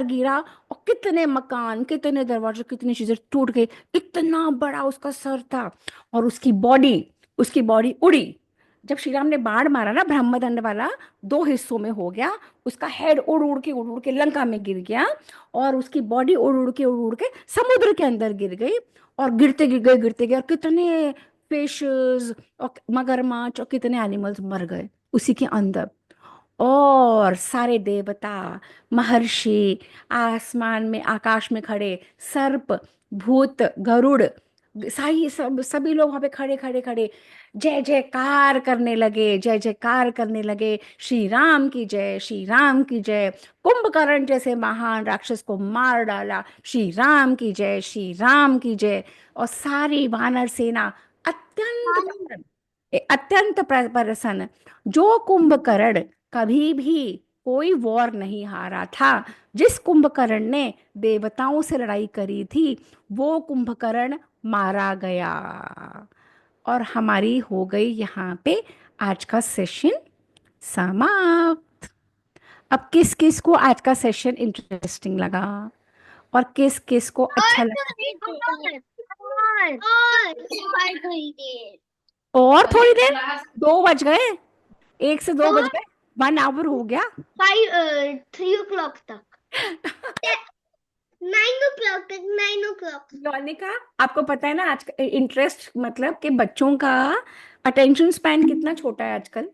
गिरा। और कितने मकान, कितने दरवाजे, कितनी चीजें टूट गई। इतना बड़ा उसका सर था और उसकी बॉडी उड़ी। जब श्री राम ने बाण मारा ना, ब्रह्मदंड वाला, दो हिस्सों में हो गया। उसका हेड उड़ उड़ के लंका में गिर गया और उसकी बॉडी उड़ उड़ के समुद्र के अंदर गिर गई। और गिरते गए और कितने फिशेस और मगरमच्छ और कितने एनिमल्स मर गए उसी के अंदर। और सारे देवता, महर्षि, आसमान में, आकाश में खड़े सर्प, भूत, गरुड़, सभी लोग वहां पे खड़े खड़े खड़े जय जयकार करने लगे, जय जयकार करने लगे। श्री राम की जय, श्री राम की जय। कुंभकर्ण जैसे महान राक्षस को मार डाला, श्री राम की जय, श्री राम की जय। और सारी वानर सेना अत्यंत प्रसन्न, प्रसन्न। जो कुंभकर्ण कभी भी कोई वॉर नहीं हारा था, जिस कुंभकर्ण ने देवताओं से लड़ाई करी थी, वो कुंभकर्ण मारा गया। और हमारी हो गई यहाँ पे आज का सेशन समाप्त। अब किस किस को आज का सेशन इंटरेस्टिंग लगा और किस किस को अच्छा लगा? और थोड़ी देर, 2 बज गए, 1 से 2 बज गए, 1 आवर हो गया। 3 o'clock तक, 9 o'clock तक, 9 o'clock। लोनिका, आपको पता है ना आज इंटरेस्ट मतलब कि बच्चों का अटेंशन स्पैन कितना छोटा है आजकल,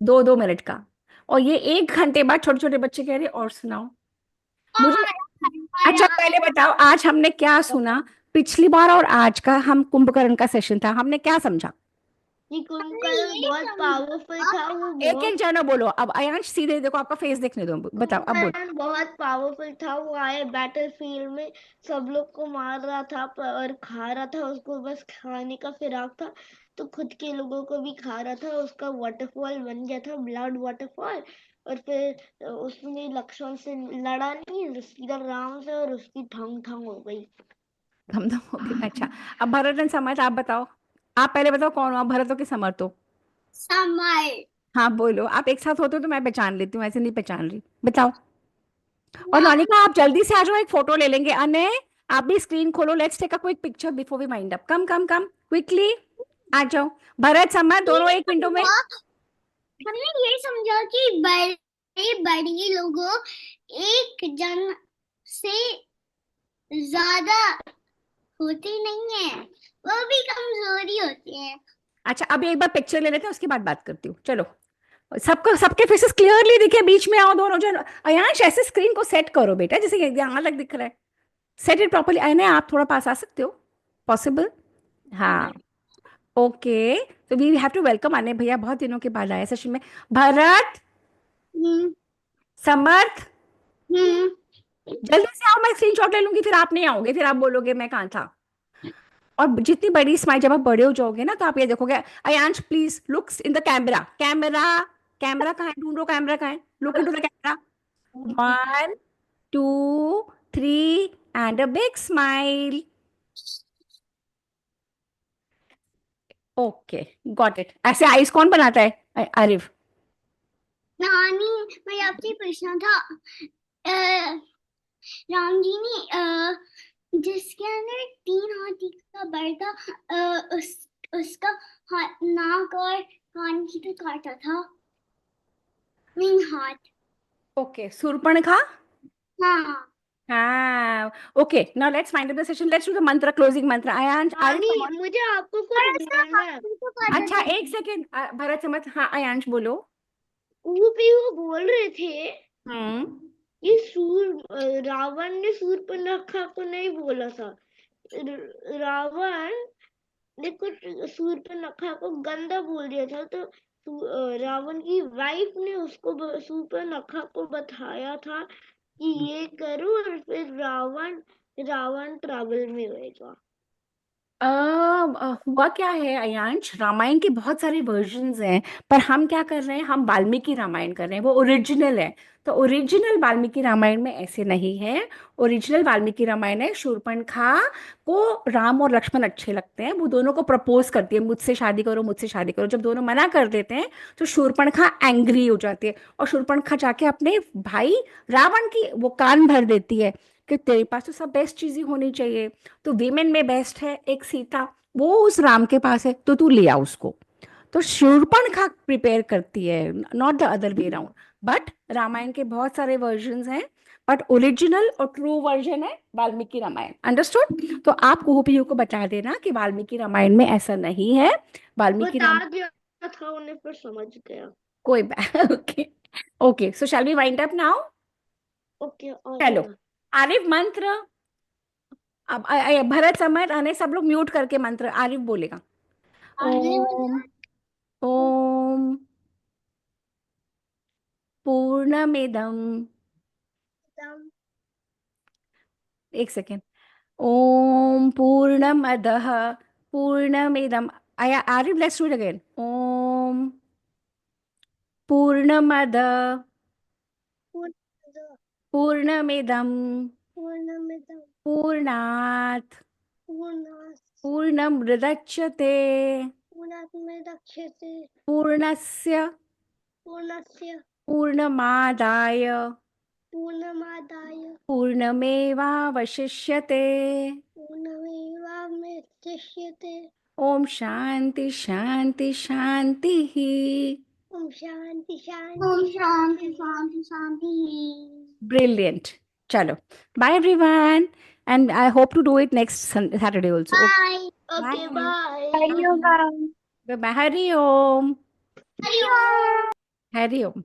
2-2 मिनट का। और ये 1 घंटे बाद छोटे छोटे बच्चे कह रहे और सुनाओ मुझे। अच्छा पहले बताओ, आज हमने क्या सुना? पिछली बार और आज का हम कुंभकर्ण का सेशन था, हमने क्या समझा? ये कुंभकर्ण बहुत पावरफुल था, वो एक एक जनो बोलो। अब अयांश सीधे देखो, आपका फेस देखने दो, बताओ अब बोलो। कुंभकर्ण बहुत पावरफुल था। वो आए बैटल फील्ड में, सब लोग को मार रहा था और खा रहा था। उसको बस खाने का फिराक था, तो खुद के लोगों को भी खा रहा था। उसका वाटरफॉल बन गया था, ब्लड वाटरफॉल। और फिर उसने लक्ष्मण से लड़ा नहीं, सीधा राम से, और उसकी ठंग ठंग हो गई। धमधम हो गई। अच्छा, अब भरत एंड समर्थ आप बताओ। आप पहले बताओ कौन हो आप, भरत हो कि समर्थ हो? समर। हाँ बोलो, आप एक साथ होते हो तो मैं पहचान लेती हूँ, ऐसे नहीं पहचान रही। बताओ। और लोनिका आप जल्दी से आ जाओ, एक फोटो ले लेंगे। अने आप भी स्क्रीन खोलो, let's take a quick picture before we wind up. Come come come quickly आ जाओ। भरत समर्थ दोनों एक मिनटों में। हमने ये समझा कि बड़े बड़े लोगों एक जन से ज्यादा होते नहीं है, वो भी कमजोरी होते हैं। अच्छा अभी एक बार पिक्चर ले लेते हैं, उसके बाद बात करती हूँ। चलो, सबको, सबके फेसेस क्लियरली दिखे, बीच में आओ दोनों जन। अयांश ऐसे स्क्रीन को सेट करो बेटा जैसे यहाँ तक दिख रहा है। Set it properly. अने आप थोड़ा पास आ सकते हो? पॉसिबल? हाँ, ओके। तो वी हैव टू वेलकम अने भैया, बहुत दिनों के बाद आए सेशन में। भरत, हम्म समर्थ, हम्म जल्दी से आओ, मैं स्क्रीनशॉट ले लूंगी, फिर आप नहीं आओगे, फिर आप बोलोगे मैं कहाँ था। और जितनी बड़ी स्माइल, जब आप बड़े हो जाओगे ना तो आप ये देखोगे। Ayansh please looks in the camera. Camera, camera कहाँ है? ढूंढो कैमरा कहाँ है। Look into the camera. 1 2 3 and a big smile. Okay, got it. ऐसे आइस कौन बनाता है? आरिफ। नानी, मैं आपसे पूछना था, राम जी ने जिसके अंदर 3 हाथी का बल था, उसका नाक और कान की तो काटा था, नहीं हाथ। ओके, शूर्पणखा। हाँ। हाँ, okay. Now let's find the session, let's do the मंत्र, क्लोजिंग मंत्र। Ayansh, Arif, come on. मुझे आपको कुछ बोलना है। अच्छा एक सेकेंड, भरत समर्थ, हाँ अयांश बोलो। वो भी वो बोल रहे थे, हम्म, ये रावण ने शूर्पणखा को नहीं बोला था। रावण ने कुछ शूर्पणखा को गंदा बोल दिया था, तो रावण की वाइफ ने उसको शूर्पणखा को बताया था कि ये करूं और फिर रावण रावण ट्रबल में होएगा। हुआ क्या है अयांश, रामायण के बहुत सारे वर्जन्स हैं, पर हम क्या कर रहे हैं, हम वाल्मीकि रामायण कर रहे हैं, वो ओरिजिनल है। तो ओरिजिनल वाल्मीकि रामायण में ऐसे नहीं है। ओरिजिनल वाल्मीकि रामायण है, शूर्पणखा को राम और लक्ष्मण अच्छे लगते हैं, वो दोनों को प्रपोज करती है, मुझसे शादी करो, मुझसे शादी करो। जब दोनों मना कर देते हैं तो शूर्पणखा एंग्री हो जाती है, और शूर्पणखा जाके अपने भाई रावण की वो कान भर देती है कि तेरे पास तो सब बेस्ट चीजें होनी चाहिए, तो वीमेन में बेस्ट है एक सीता, वो उस राम के पास है, तो तू ले आ उसको। तो शूर्पणखा प्रिपेयर करती है, not the other way round. But Ramayana के बहुत सारे वर्जन्स हैं, बट ओरिजिनल और ट्रू वर्जन है वाल्मीकि रामायण। अंडरस्टूड? तो आप कुहूपियू को बता देना कि वाल्मीकि रामायण में ऐसा नहीं है। वाल्मीकि बता राम दिया था उन्हें, पर समझ गया। कोई okay. Okay, so shall we wind up now? Okay, और चलो, बता। आरिफ मंत्र। अब भरत समर आने, सब लोग म्यूट करके मंत्र आरिफ बोलेगा। ओम ओम पूर्णमिदम, एक सेकेंड, ओम पूर्णमदः पूर्णमिदम, आया Arif, let's do it again. ओम पूर्णमद पूर्णमिदम पूर्णमिदं पूर्णात् पूर्णात् पूर्णमुदच्यते पूर्णमुदच्यते पूर्णस्य पूर्णस्य पूर्णमादाय पूर्णमादाय पूर्णमेवावशिष्यते। पूर्णमेवावशिष्यते। ओम शांति शांति शांति ही। ओम शांति ओम शांति शांति शांति। शांति शांति। Brilliant. Chalo. Bye everyone. And I hope to do it next Saturday also. Bye. Okay, Bye. Bye. Hariom. Bye. Hari Om. Hari Om. Hari Om.